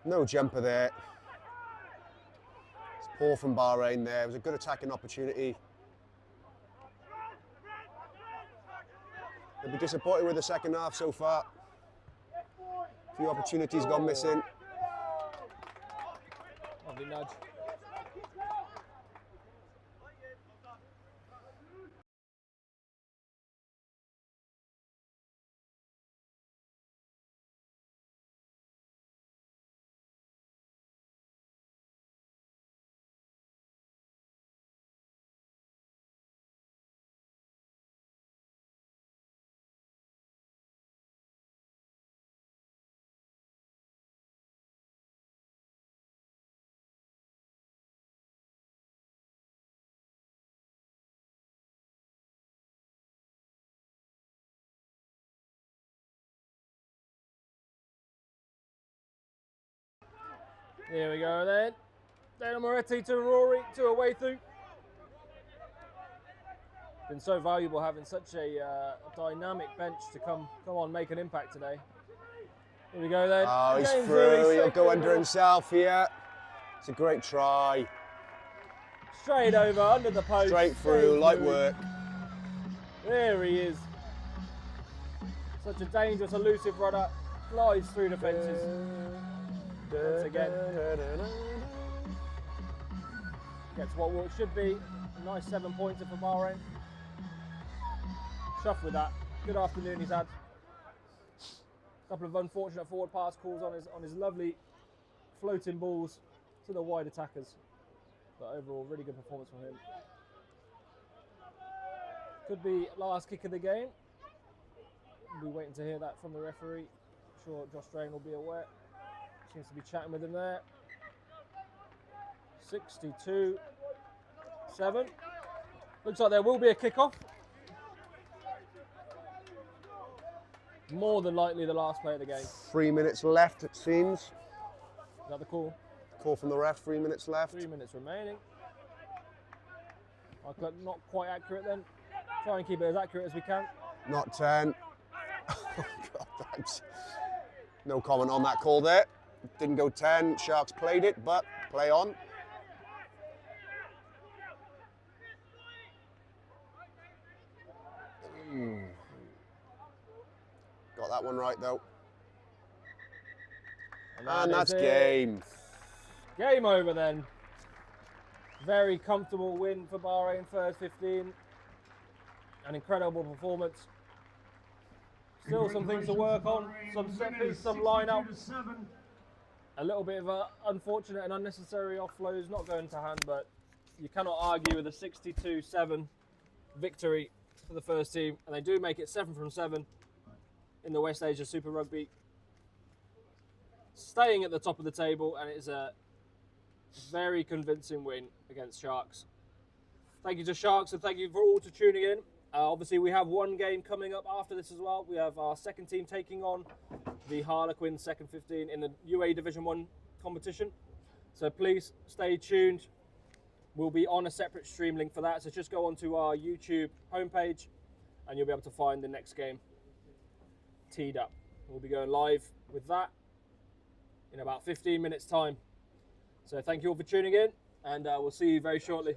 Speaker 2: No jumper there. Poor from Bahrain there. It was a good attacking opportunity. They'll be disappointed with the second half so far. A few opportunities gone missing.
Speaker 1: Lovely nudge. Here we go then. Daniel Moretti to Rory to away through. Been so valuable having such a dynamic bench to come on, make an impact today. Here we go then.
Speaker 2: Oh, he's
Speaker 1: James
Speaker 2: through.
Speaker 1: Lewis,
Speaker 2: He'll go
Speaker 1: second
Speaker 2: under
Speaker 1: ball.
Speaker 2: himself here. It's a great try.
Speaker 1: Straight over, under the post.
Speaker 2: Straight through, light work.
Speaker 1: There he is. Such a dangerous, elusive runner. Flies through the fences. Once again. Gets what should be a nice 7-pointer for Bahrain. Chuffed with that. Good afternoon he's had. A couple of unfortunate forward pass calls on his lovely floating balls to the wide attackers. But overall, really good performance from him. Could be last kick of the game. We'll be waiting to hear that from the referee. I'm sure Josh Drain will be aware. Seems to be chatting with him there. 62-7. Looks like there will be a kickoff. More than likely the last play of the game.
Speaker 2: 3 minutes left, it seems.
Speaker 1: Is that the call?
Speaker 2: Call from the ref, 3 minutes left.
Speaker 1: 3 minutes remaining. Not quite accurate then. Try and keep it as accurate as we can.
Speaker 2: Not 10. Oh, God, thanks. No comment on that call there. Didn't go 10. Sharks played it, but play on. Got that one right, though. And that's game.
Speaker 1: Game over then. Very comfortable win for Bahrain, first 15. An incredible performance. Still some things to work on. Some set piece, some line up. A little bit of an unfortunate and unnecessary offloads not going to hand, but you cannot argue with a 62-7 victory for the first team. And they do make it 7 from 7 in the West Asia Super Rugby. Staying at the top of the table, and it's a very convincing win against Sharks. Thank you to Sharks, and thank you for all to tuning in. Obviously, we have one game coming up after this as well. We have our second team taking on the Harlequins second 15 in the UAE Division 1 competition. So please stay tuned. We'll be on a separate stream link for that. So just go onto our YouTube homepage and you'll be able to find the next game teed up. We'll be going live with that in about 15 minutes time. So thank you all for tuning in, and we'll see you very shortly.